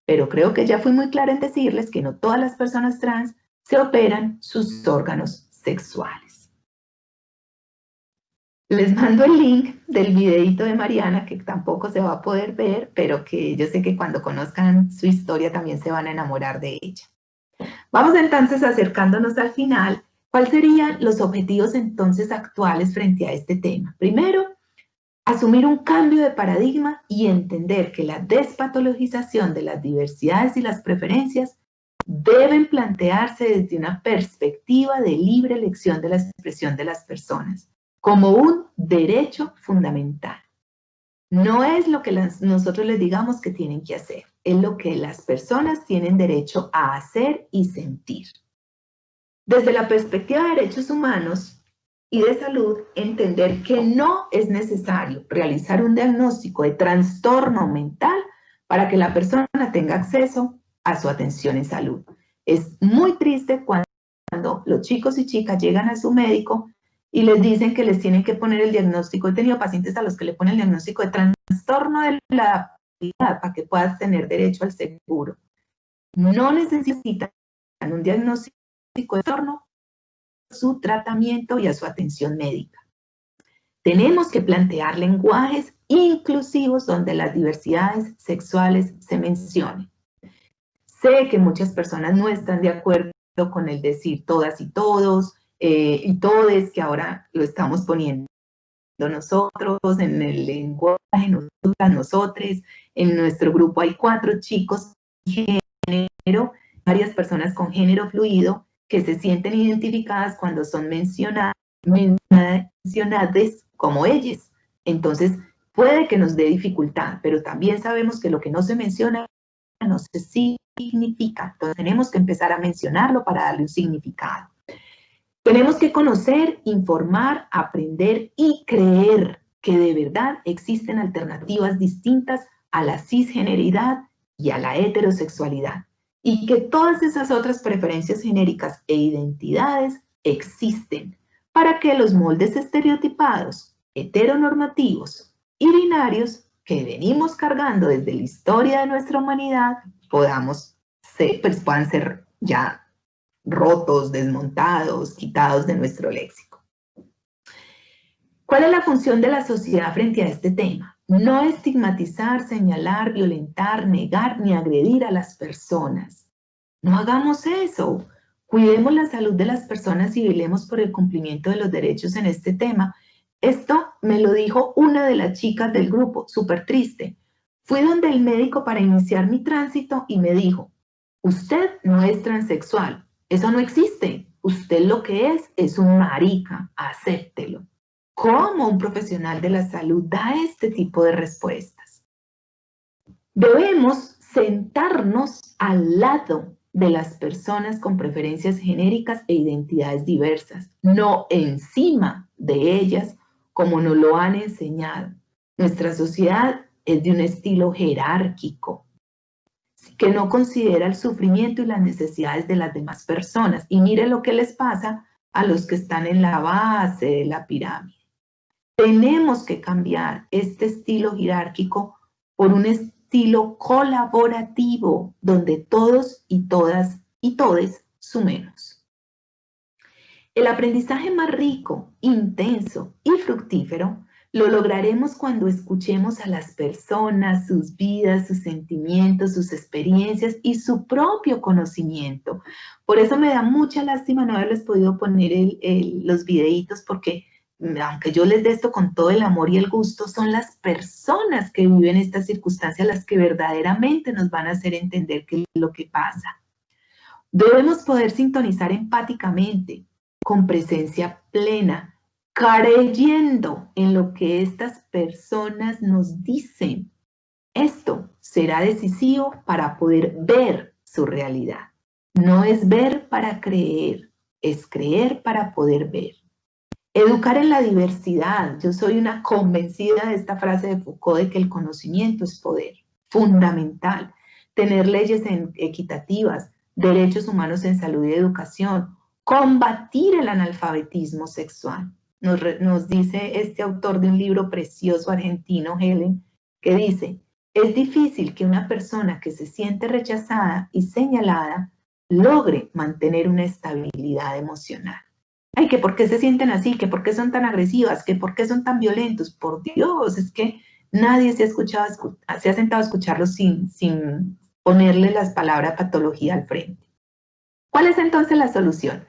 Pero creo que ya fui muy clara en decirles que no todas las personas trans se operan sus órganos sexuales. Les mando el link del videito de Mariana, que tampoco se va a poder ver, pero que yo sé que cuando conozcan su historia también se van a enamorar de ella. Vamos entonces acercándonos al final. ¿Cuáles serían los objetivos entonces actuales frente a este tema? Primero, asumir un cambio de paradigma y entender que la despatologización de las diversidades y las preferencias deben plantearse desde una perspectiva de libre elección de la expresión de las personas, como un derecho fundamental. No es lo que nosotros les digamos que tienen que hacer, es lo que las personas tienen derecho a hacer y sentir. Desde la perspectiva de derechos humanos y de salud, entender que no es necesario realizar un diagnóstico de trastorno mental para que la persona tenga acceso a su atención en salud. Es muy triste cuando los chicos y chicas llegan a su médico y les dicen que les tienen que poner el diagnóstico. He tenido pacientes a los que le ponen el diagnóstico de trastorno de la adaptabilidad para que puedas tener derecho al seguro. No necesitan un diagnóstico de trastorno a su tratamiento y a su atención médica. Tenemos que plantear lenguajes inclusivos donde las diversidades sexuales se mencionen. Sé que muchas personas no están de acuerdo con el decir todas y todos, y todes, que ahora lo estamos poniendo nosotros en el lenguaje, nosotras, nosotres. En nuestro grupo hay 4 chicos de género, varias personas con género fluido que se sienten identificadas cuando son mencionadas como ellas. Entonces, puede que nos dé dificultad, pero también sabemos que lo que no se menciona no se significa. Entonces, tenemos que empezar a mencionarlo para darle un significado. Tenemos que conocer, informar, aprender y creer que de verdad existen alternativas distintas a la cisgeneridad y a la heterosexualidad, y que todas esas otras preferencias genéricas e identidades existen para que los moldes estereotipados, heteronormativos y binarios que venimos cargando desde la historia de nuestra humanidad puedan ser ya rotos, desmontados, quitados de nuestro léxico. ¿Cuál es la función de la sociedad frente a este tema? No estigmatizar, señalar, violentar, negar ni agredir a las personas. No hagamos eso. Cuidemos la salud de las personas y velemos por el cumplimiento de los derechos en este tema. Esto me lo dijo una de las chicas del grupo, súper triste. Fui donde el médico para iniciar mi tránsito y me dijo: usted no es transexual, Eso no existe. Usted lo que es un marica, acéptelo. ¿Cómo un profesional de la salud da este tipo de respuestas? Debemos sentarnos al lado de las personas con preferencias genéricas e identidades diversas, no encima de ellas como nos lo han enseñado. Nuestra sociedad es de un estilo jerárquico que no considera el sufrimiento y las necesidades de las demás personas. Y mire lo que les pasa a los que están en la base de la pirámide. Tenemos que cambiar este estilo jerárquico por un estilo colaborativo donde todos y todas y todes sumemos. El aprendizaje más rico, intenso y fructífero lo lograremos cuando escuchemos a las personas, sus vidas, sus sentimientos, sus experiencias y su propio conocimiento. Por eso me da mucha lástima no haberles podido poner los videitos, porque aunque yo les dé esto con todo el amor y el gusto, son las personas que viven estas circunstancias las que verdaderamente nos van a hacer entender qué es lo que pasa. Debemos poder sintonizar empáticamente, con presencia plena, creyendo en lo que estas personas nos dicen. Esto será decisivo para poder ver su realidad. No es ver para creer, es creer para poder ver. Educar en la diversidad. Yo soy una convencida de esta frase de Foucault de que el conocimiento es poder, fundamental. Tener leyes equitativas, derechos humanos en salud y educación, combatir el analfabetismo sexual. Nos dice este autor de un libro precioso argentino, Helen, que dice, es difícil que una persona que se siente rechazada y señalada logre mantener una estabilidad emocional. Ay, que por qué se sienten así, que por qué son tan agresivas, que por qué son tan violentos. Por Dios, es que nadie se ha sentado a escucharlos sin ponerle las palabras patología al frente. ¿Cuál es entonces la solución?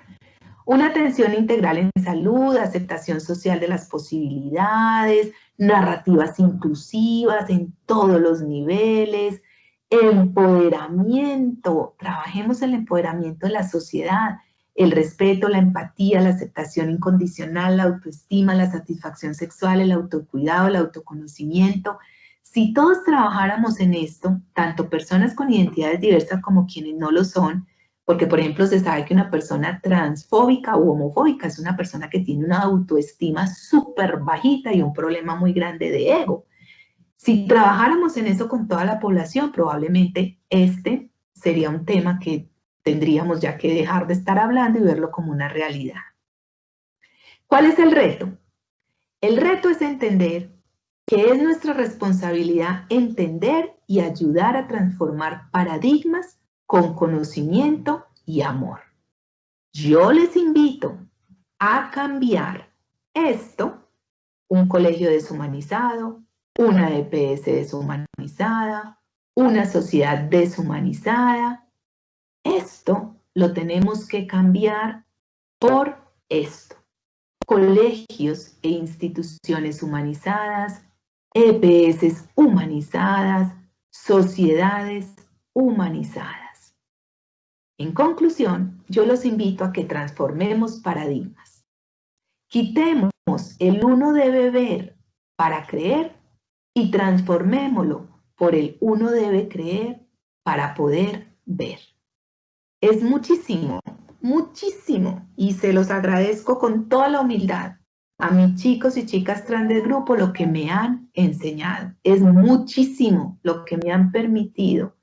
Una atención integral en salud, aceptación social de las posibilidades, narrativas inclusivas en todos los niveles, empoderamiento. Trabajemos el empoderamiento de la sociedad, el respeto, la empatía, la aceptación incondicional, la autoestima, la satisfacción sexual, el autocuidado, el autoconocimiento. Si todos trabajáramos en esto, tanto personas con identidades diversas como quienes no lo son, porque, por ejemplo, se sabe que una persona transfóbica u homofóbica es una persona que tiene una autoestima súper bajita y un problema muy grande de ego. Si trabajáramos en eso con toda la población, probablemente este sería un tema que tendríamos ya que dejar de estar hablando y verlo como una realidad. ¿Cuál es el reto? El reto es entender que es nuestra responsabilidad entender y ayudar a transformar paradigmas con conocimiento y amor. Yo les invito a cambiar esto, un colegio deshumanizado, una EPS deshumanizada, una sociedad deshumanizada. Esto lo tenemos que cambiar por esto. Colegios e instituciones humanizadas, EPS humanizadas, sociedades humanizadas. En conclusión, yo los invito a que transformemos paradigmas. Quitemos el uno debe ver para creer y transformémoslo por el uno debe creer para poder ver. Es muchísimo, muchísimo, y se los agradezco con toda la humildad a mis chicos y chicas trans del grupo lo que me han enseñado. Es muchísimo lo que me han permitido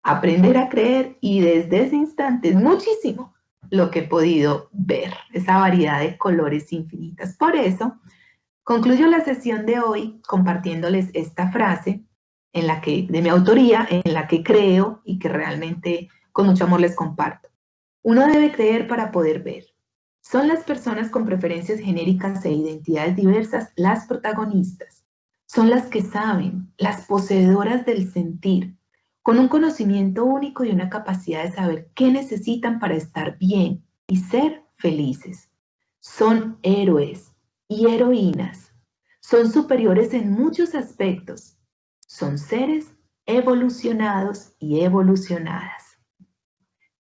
aprender a creer y desde ese instante es muchísimo lo que he podido ver, esa variedad de colores infinitas. Por eso, concluyo la sesión de hoy compartiéndoles esta frase de mi autoría, en la que creo y que realmente con mucho amor les comparto. Uno debe creer para poder ver. Son las personas con preferencias genéricas e identidades diversas las protagonistas. Son las que saben, las poseedoras del sentir, con un conocimiento único y una capacidad de saber qué necesitan para estar bien y ser felices. Son héroes y heroínas. Son superiores en muchos aspectos. Son seres evolucionados y evolucionadas.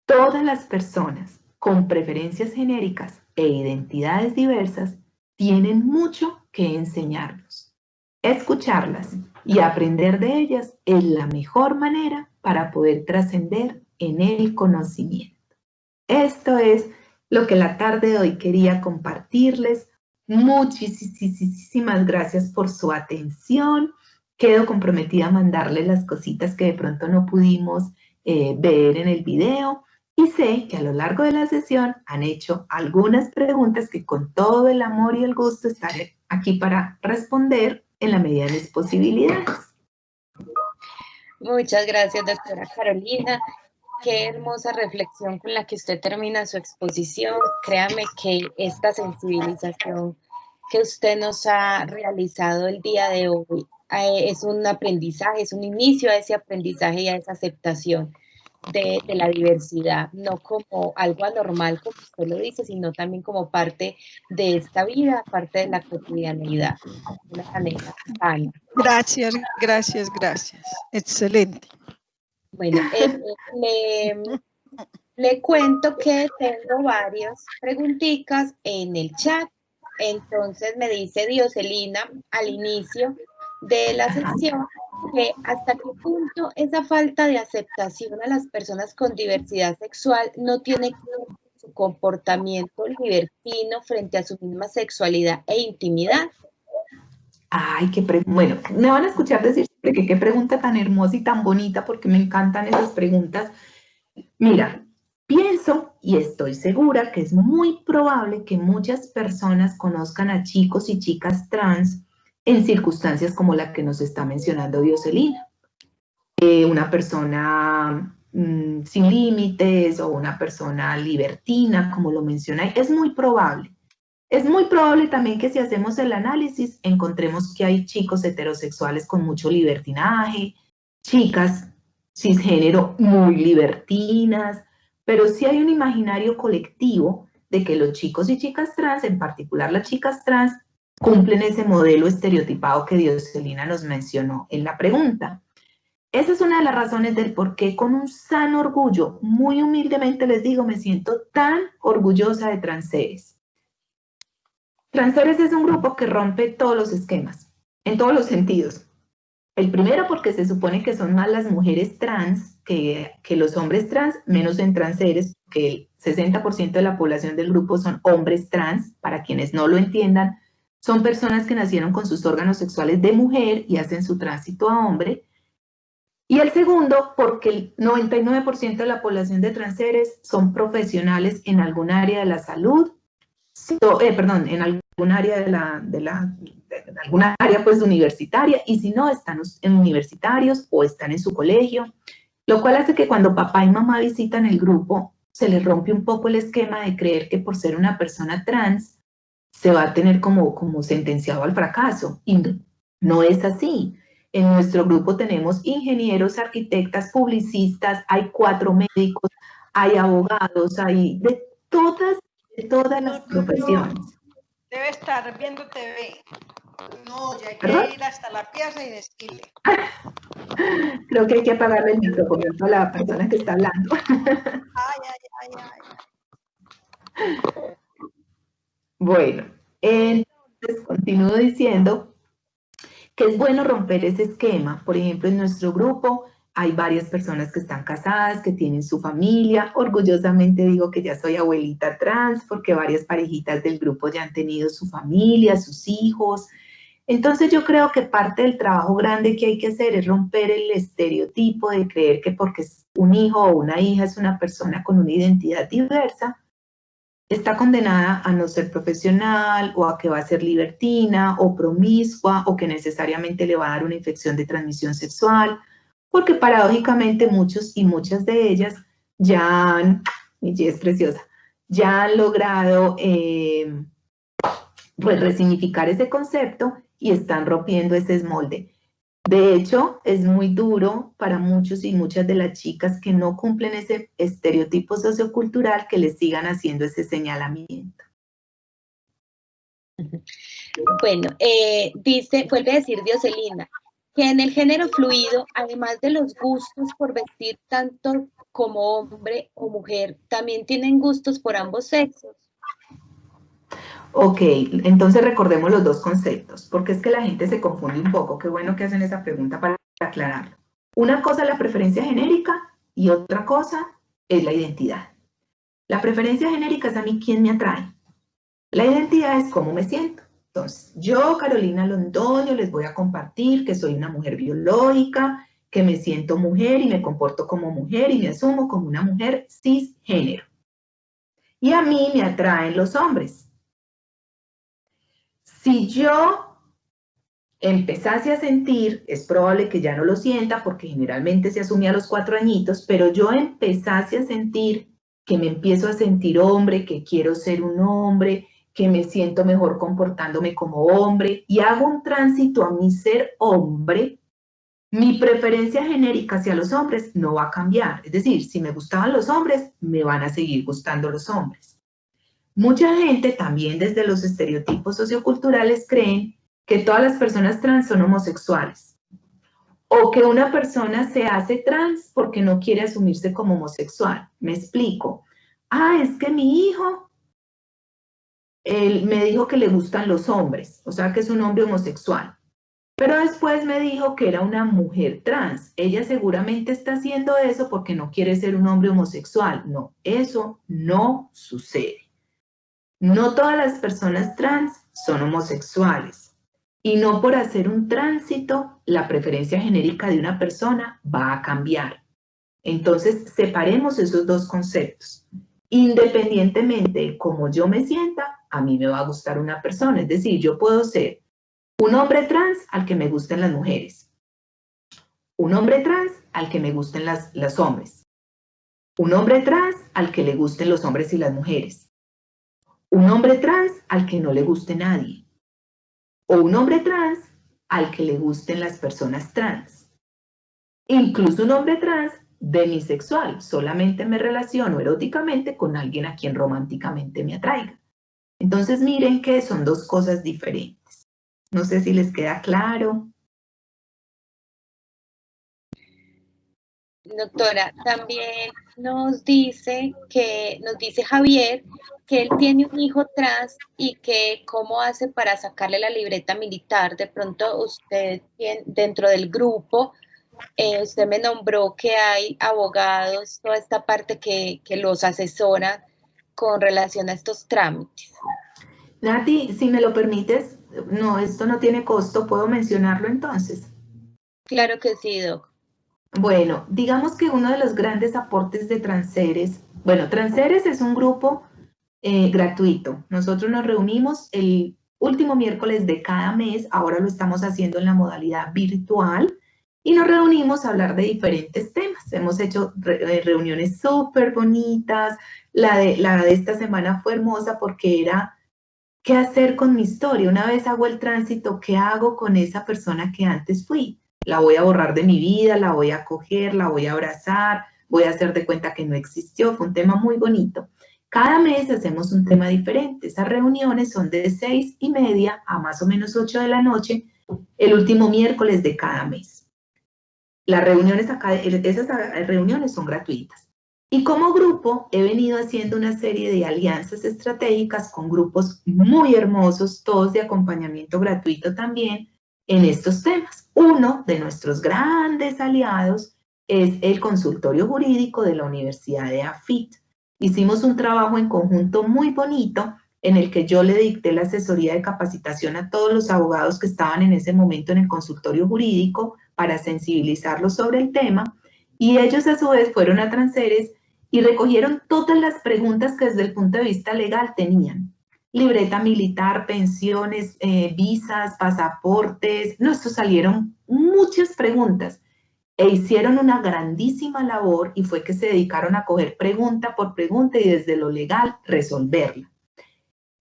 Todas las personas con preferencias genéricas e identidades diversas tienen mucho que enseñarnos. Escucharlas y aprender de ellas es la mejor manera para poder trascender en el conocimiento. Esto es lo que la tarde de hoy quería compartirles. Muchísimas gracias por su atención. Quedo comprometida a mandarles las cositas que de pronto no pudimos ver en el video. Y sé que a lo largo de la sesión han hecho algunas preguntas que con todo el amor y el gusto estaré aquí para responder en la medida de mis posibilidades. Muchas gracias, doctora Carolina. Qué hermosa reflexión con la que usted termina su exposición. Créame que esta sensibilización que usted nos ha realizado el día de hoy es un aprendizaje, es un inicio a ese aprendizaje y a esa aceptación de la diversidad, no como algo anormal, como usted lo dice, sino también como parte de esta vida, parte de la cotidianeidad, de una manera sana. Gracias, gracias, gracias. Excelente. Bueno, le cuento que tengo varias preguntitas en el chat. Entonces me dice Dioselina al inicio de la sesión que hasta qué punto esa falta de aceptación a las personas con diversidad sexual no tiene que ver con su comportamiento libertino frente a su misma sexualidad e intimidad. Ay, bueno, me van a escuchar decir siempre que qué pregunta tan hermosa y tan bonita, porque me encantan esas preguntas. Mira, pienso y estoy segura que es muy probable que muchas personas conozcan a chicos y chicas trans en circunstancias como la que nos está mencionando Dioselina. Una persona sin límites o una persona libertina, como lo menciona, es muy probable. Es muy probable también que si hacemos el análisis encontremos que hay chicos heterosexuales con mucho libertinaje, chicas cisgénero muy libertinas, pero sí hay un imaginario colectivo de que los chicos y chicas trans, en particular las chicas trans, cumplen ese modelo estereotipado que Dioselina nos mencionó en la pregunta. Esa es una de las razones del por qué con un sano orgullo, muy humildemente les digo, me siento tan orgullosa de Transeres. Transeres es un grupo que rompe todos los esquemas, en todos los sentidos. El primero porque se supone que son más las mujeres trans que los hombres trans, menos en Transeres, que el 60% de la población del grupo son hombres trans. Para quienes no lo entiendan, son personas que nacieron con sus órganos sexuales de mujer y hacen su tránsito a hombre. Y el segundo, porque el 99% de la población de Transeres son profesionales en algún área de la salud, en algún área en alguna área pues universitaria, y si no, están en universitarios o están en su colegio, lo cual hace que cuando papá y mamá visitan el grupo, se les rompe un poco el esquema de creer que por ser una persona trans, se va a tener como sentenciado al fracaso, y no es así. En nuestro grupo tenemos ingenieros, arquitectas, publicistas, hay 4 médicos, hay abogados, hay de todas las profesiones. Debe estar viendo TV. No, ya hay que ir hasta la pieza y decirle. Creo que hay que apagarle el micrófono a la persona que está hablando. Ay. Bueno, entonces continúo diciendo que es bueno romper ese esquema. Por ejemplo, en nuestro grupo hay varias personas que están casadas, que tienen su familia. Orgullosamente digo que ya soy abuelita trans porque varias parejitas del grupo ya han tenido su familia, sus hijos. Entonces yo creo que parte del trabajo grande que hay que hacer es romper el estereotipo de creer que porque un hijo o una hija es una persona con una identidad diversa, está condenada a no ser profesional o a que va a ser libertina o promiscua o que necesariamente le va a dar una infección de transmisión sexual, porque paradójicamente muchos y muchas de ellas ya han, mi G es preciosa, ya han logrado pues resignificar ese concepto y están rompiendo ese molde. De hecho, es muy duro para muchos y muchas de las chicas que no cumplen ese estereotipo sociocultural que les sigan haciendo ese señalamiento. Bueno, vuelve a decir Dioselina, que en el género fluido, además de los gustos por vestir tanto como hombre o mujer, también tienen gustos por ambos sexos. Ok, entonces recordemos los dos conceptos, porque es que la gente se confunde un poco. Qué bueno que hacen esa pregunta para aclararlo. Una cosa es la preferencia genérica y otra cosa es la identidad. La preferencia genérica es a mí quién me atrae. La identidad es cómo me siento. Entonces, yo, Carolina Londoño, les voy a compartir que soy una mujer biológica, que me siento mujer y me comporto como mujer y me asumo como una mujer cisgénero. Y a mí me atraen los hombres. Si yo empezase a sentir, es probable que ya no lo sienta porque generalmente se asume a los 4 añitos, pero yo empezase a sentir que me empiezo a sentir hombre, que quiero ser un hombre, que me siento mejor comportándome como hombre y hago un tránsito a mi ser hombre, mi preferencia genérica hacia los hombres no va a cambiar. Es decir, si me gustaban los hombres, me van a seguir gustando los hombres. Mucha gente, también desde los estereotipos socioculturales, creen que todas las personas trans son homosexuales o que una persona se hace trans porque no quiere asumirse como homosexual. Me explico. Ah, es que mi hijo, él me dijo que le gustan los hombres, o sea que es un hombre homosexual. Pero después me dijo que era una mujer trans. Ella seguramente está haciendo eso porque no quiere ser un hombre homosexual. No, eso no sucede. No todas las personas trans son homosexuales. Y no por hacer un tránsito, la preferencia genérica de una persona va a cambiar. Entonces, separemos esos dos conceptos. Independientemente de cómo yo me sienta, a mí me va a gustar una persona. Es decir, yo puedo ser un hombre trans al que me gusten las mujeres. Un hombre trans al que me gusten los hombres. Un hombre trans al que le gusten los hombres y las mujeres. Un hombre trans al que no le guste nadie. O un hombre trans al que le gusten las personas trans. Incluso un hombre trans demisexual. Solamente me relaciono eróticamente con alguien a quien románticamente me atraiga. Entonces miren que son dos cosas diferentes. No sé si les queda claro. Doctora, también nos dice Javier que él tiene un hijo trans y que cómo hace para sacarle la libreta militar. De pronto usted dentro del grupo, usted me nombró que hay abogados, toda esta parte que los asesora con relación a estos trámites. Nati, si me lo permites, no, esto no tiene costo, ¿puedo mencionarlo entonces? Claro que sí, Doc. Bueno, digamos que uno de los grandes aportes de Transeres, bueno, Transeres es un grupo gratuito. Nosotros nos reunimos el último miércoles de cada mes, ahora lo estamos haciendo en la modalidad virtual, y nos reunimos a hablar de diferentes temas. Hemos hecho reuniones súper bonitas, la de esta semana fue hermosa porque era ¿qué hacer con mi historia? Una vez hago el tránsito, ¿qué hago con esa persona que antes fui? La voy a borrar de mi vida, la voy a coger, la voy a abrazar, voy a hacer de cuenta que no existió. Fue un tema muy bonito. Cada mes hacemos un tema diferente. Esas reuniones son de 6:30 a más o menos 8 de la noche, el último miércoles de cada mes. Esas reuniones son gratuitas. Y como grupo he venido haciendo una serie de alianzas estratégicas con grupos muy hermosos, todos de acompañamiento gratuito también, en estos temas. Uno de nuestros grandes aliados es el consultorio jurídico de la Universidad de AFIT. Hicimos un trabajo en conjunto muy bonito en el que yo le dicté la asesoría de capacitación a todos los abogados que estaban en ese momento en el consultorio jurídico para sensibilizarlos sobre el tema, y ellos a su vez fueron a Transeres y recogieron todas las preguntas que desde el punto de vista legal tenían. Libreta militar, pensiones, visas, pasaportes, no, esto salieron muchas preguntas e hicieron una grandísima labor y fue que se dedicaron a coger pregunta por pregunta y desde lo legal resolverla.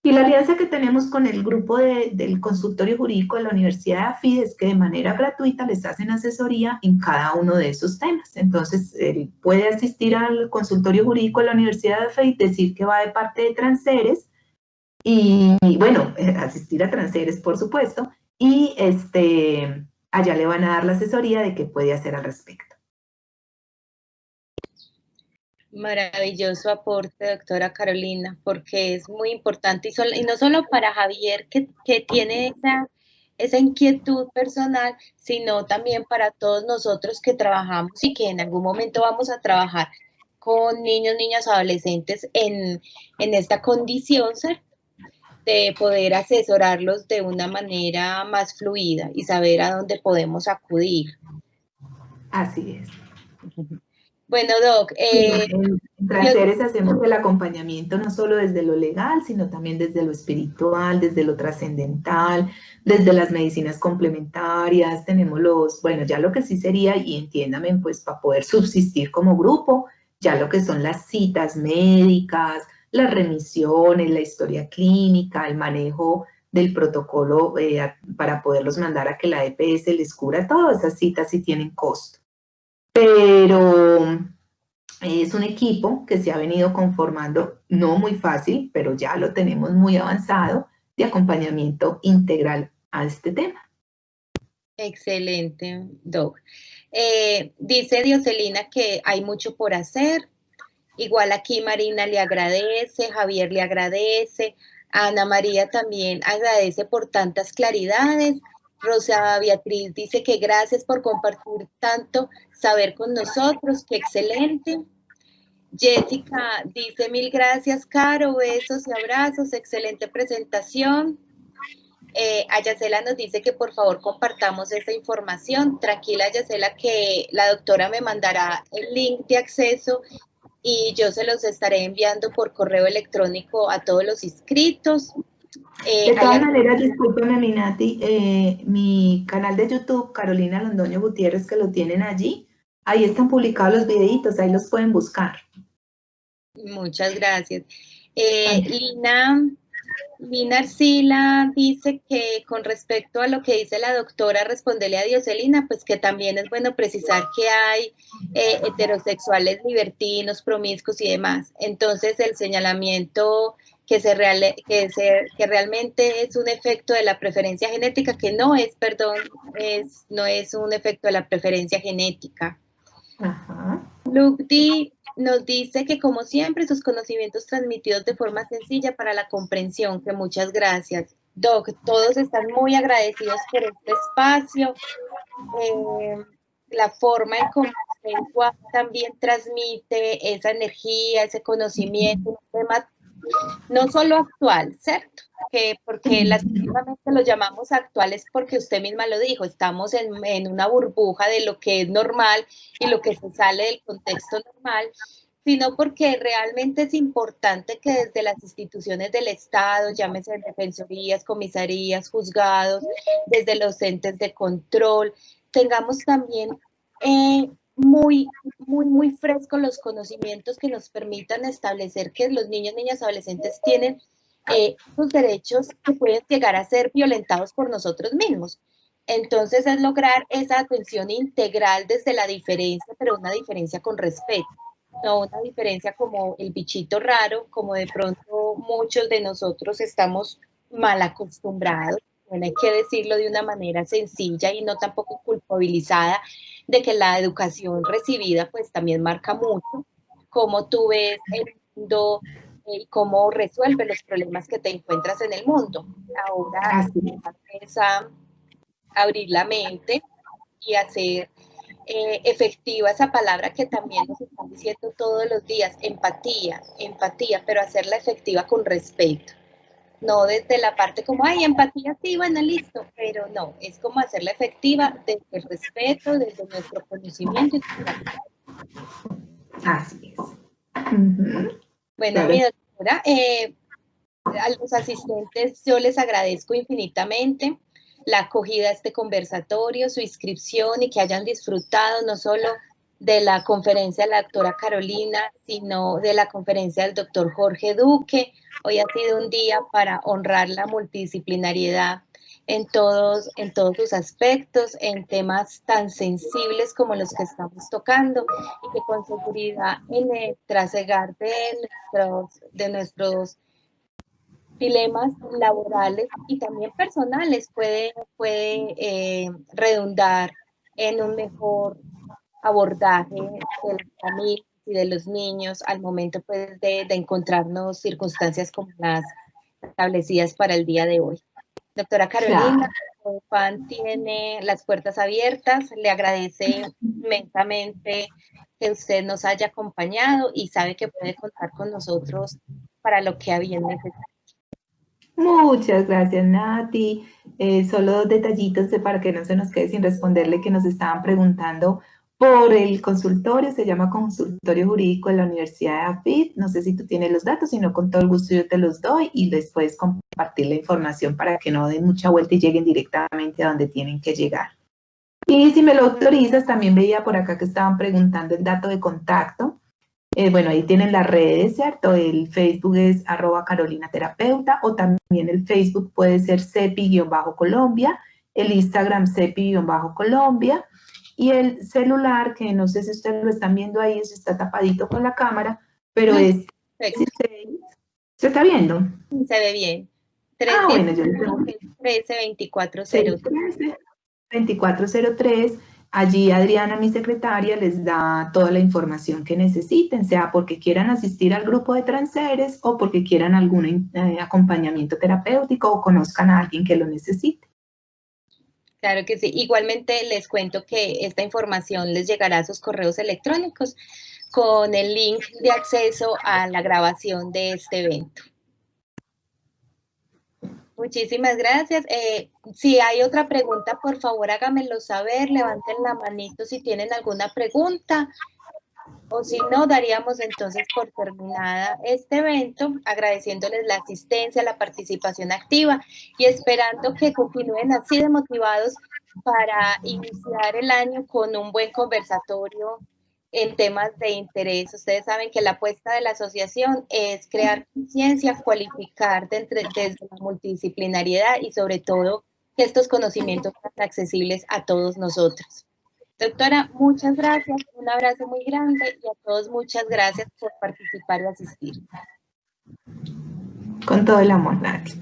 Y la alianza que tenemos con el grupo del consultorio jurídico de la Universidad de AFID es que de manera gratuita les hacen asesoría en cada uno de esos temas. Entonces, él puede asistir al consultorio jurídico de la Universidad de AFID, decir que va de parte de Transeres, y bueno, asistir a Transeres, por supuesto, y allá le van a dar la asesoría de qué puede hacer al respecto. Maravilloso aporte, doctora Carolina, porque es muy importante y no solo para Javier que tiene esa inquietud personal, sino también para todos nosotros que trabajamos y que en algún momento vamos a trabajar con niños, niñas, adolescentes en esta condición, ¿cierto? De poder asesorarlos de una manera más fluida y saber a dónde podemos acudir. Así es. Bueno, Doc. En Traseres hacemos el acompañamiento no solo desde lo legal, sino también desde lo espiritual, desde lo trascendental, desde las medicinas complementarias. Tenemos ya lo que sí sería, y entiéndame, pues para poder subsistir como grupo, ya lo que son las citas médicas, las remisiones, la historia clínica, el manejo del protocolo para poderlos mandar a que la EPS les cura. Todas esas citas sí tienen costo. Pero es un equipo que se ha venido conformando, no muy fácil, pero ya lo tenemos muy avanzado, de acompañamiento integral a este tema. Excelente, Doc. Dice Dioselina que hay mucho por hacer. Igual aquí Marina le agradece, Javier le agradece, Ana María también agradece por tantas claridades. Rosa Beatriz dice que gracias por compartir tanto saber con nosotros, que excelente. Jessica dice 1000 gracias, Caro, besos y abrazos, excelente presentación. Ayacela nos dice que por favor compartamos esta información. Tranquila, Ayacela, que la doctora me mandará el link de acceso y yo se los estaré enviando por correo electrónico a todos los inscritos. De todas maneras, discúlpeme, Minati, mi canal de YouTube, Carolina Londoño Gutiérrez, que lo tienen allí, ahí están publicados los videitos, ahí los pueden buscar. Muchas gracias. Lina Arcila dice que con respecto a lo que dice la doctora, responderle a Dioselina, pues que también es bueno precisar que hay heterosexuales libertinos, promiscuos y demás. Entonces el señalamiento que realmente es un efecto de la preferencia genética, que no es, no es un efecto de la preferencia genética. Ajá. Luke nos dice que como siempre sus conocimientos transmitidos de forma sencilla para la comprensión, que muchas gracias. Doc, todos están muy agradecidos por este espacio, la forma en cómo usted igual también transmite esa energía, ese conocimiento, un tema no solo actual, ¿cierto? Porque lastimosamente lo llamamos actuales porque usted misma lo dijo, estamos en una burbuja de lo que es normal y lo que se sale del contexto normal, sino porque realmente es importante que desde las instituciones del Estado, llámese defensorías, comisarías, juzgados, desde los entes de control, tengamos también muy frescos los conocimientos que nos permitan establecer que los niños, niñas, adolescentes tienen sus derechos que pueden llegar a ser violentados por nosotros mismos. Entonces es lograr esa atención integral desde la diferencia, pero una diferencia con respeto, no una diferencia como el bichito raro, como de pronto muchos de nosotros estamos mal acostumbrados. Bueno, hay que decirlo de una manera sencilla y no tampoco culpabilizada, de que la educación recibida pues también marca mucho cómo tú ves el mundo y cómo resuelves los problemas que te encuentras en el mundo. Ahora es a abrir la mente y hacer efectiva esa palabra que también nos están diciendo todos los días, empatía, pero hacerla efectiva con respeto. No desde la parte como, ay, empatía, sí, bueno, listo, pero no, es como hacerla efectiva desde el respeto, desde nuestro conocimiento. Así es. Bueno, mi doctora, a los asistentes yo les agradezco infinitamente la acogida a este conversatorio, su inscripción y que hayan disfrutado no solo de la conferencia de la doctora Carolina, sino de la conferencia del doctor Jorge Duque. Hoy ha sido un día para honrar la multidisciplinariedad en todos sus aspectos, en temas tan sensibles como los que estamos tocando, y que con seguridad en el trasegar de nuestros dilemas laborales y también personales puede redundar en un mejor abordaje de las familias y de los niños al momento pues, de encontrarnos circunstancias como las establecidas para el día de hoy. Doctora Carolina, PAN tiene las puertas abiertas, le agradece inmensamente que usted nos haya acompañado y sabe que puede contar con nosotros para lo que a bien necesite. Muchas gracias, Nati. Solo dos detallitos para que no se nos quede sin responderle, que nos estaban preguntando por el consultorio. Se llama Consultorio Jurídico de la Universidad de AFIT. No sé si tú tienes los datos, si no, con todo el gusto yo te los doy y les puedes compartir la información para que no den mucha vuelta y lleguen directamente a donde tienen que llegar. Y si me lo autorizas, también veía por acá que estaban preguntando el dato de contacto. Bueno, ahí tienen las redes, ¿cierto? El Facebook es @carolinaterapeuta, o también el Facebook puede ser CEPI-Colombia, el Instagram CEPI-Colombia, y el celular, que no sé si ustedes lo están viendo ahí, eso está tapadito con la cámara, pero es 16. ¿Se está viendo? Se ve bien. Bueno, yo le tengo 13-2403. 2403. Allí Adriana, mi secretaria, les da toda la información que necesiten, sea porque quieran asistir al grupo de transeres o porque quieran algún acompañamiento terapéutico o conozcan a alguien que lo necesite. Claro que sí. Igualmente les cuento que esta información les llegará a sus correos electrónicos con el link de acceso a la grabación de este evento. Muchísimas gracias. Si hay otra pregunta, por favor háganmelo saber, levanten la manito si tienen alguna pregunta, o si no, daríamos entonces por terminada este evento, agradeciéndoles la asistencia, la participación activa y esperando que continúen así de motivados para iniciar el año con un buen conversatorio en temas de interés. Ustedes saben que la apuesta de la asociación es crear conciencia, cualificar desde la multidisciplinariedad y sobre todo que estos conocimientos sean accesibles a todos nosotros. Doctora, muchas gracias, un abrazo muy grande y a todos muchas gracias por participar y asistir. Con todo el amor, Nati.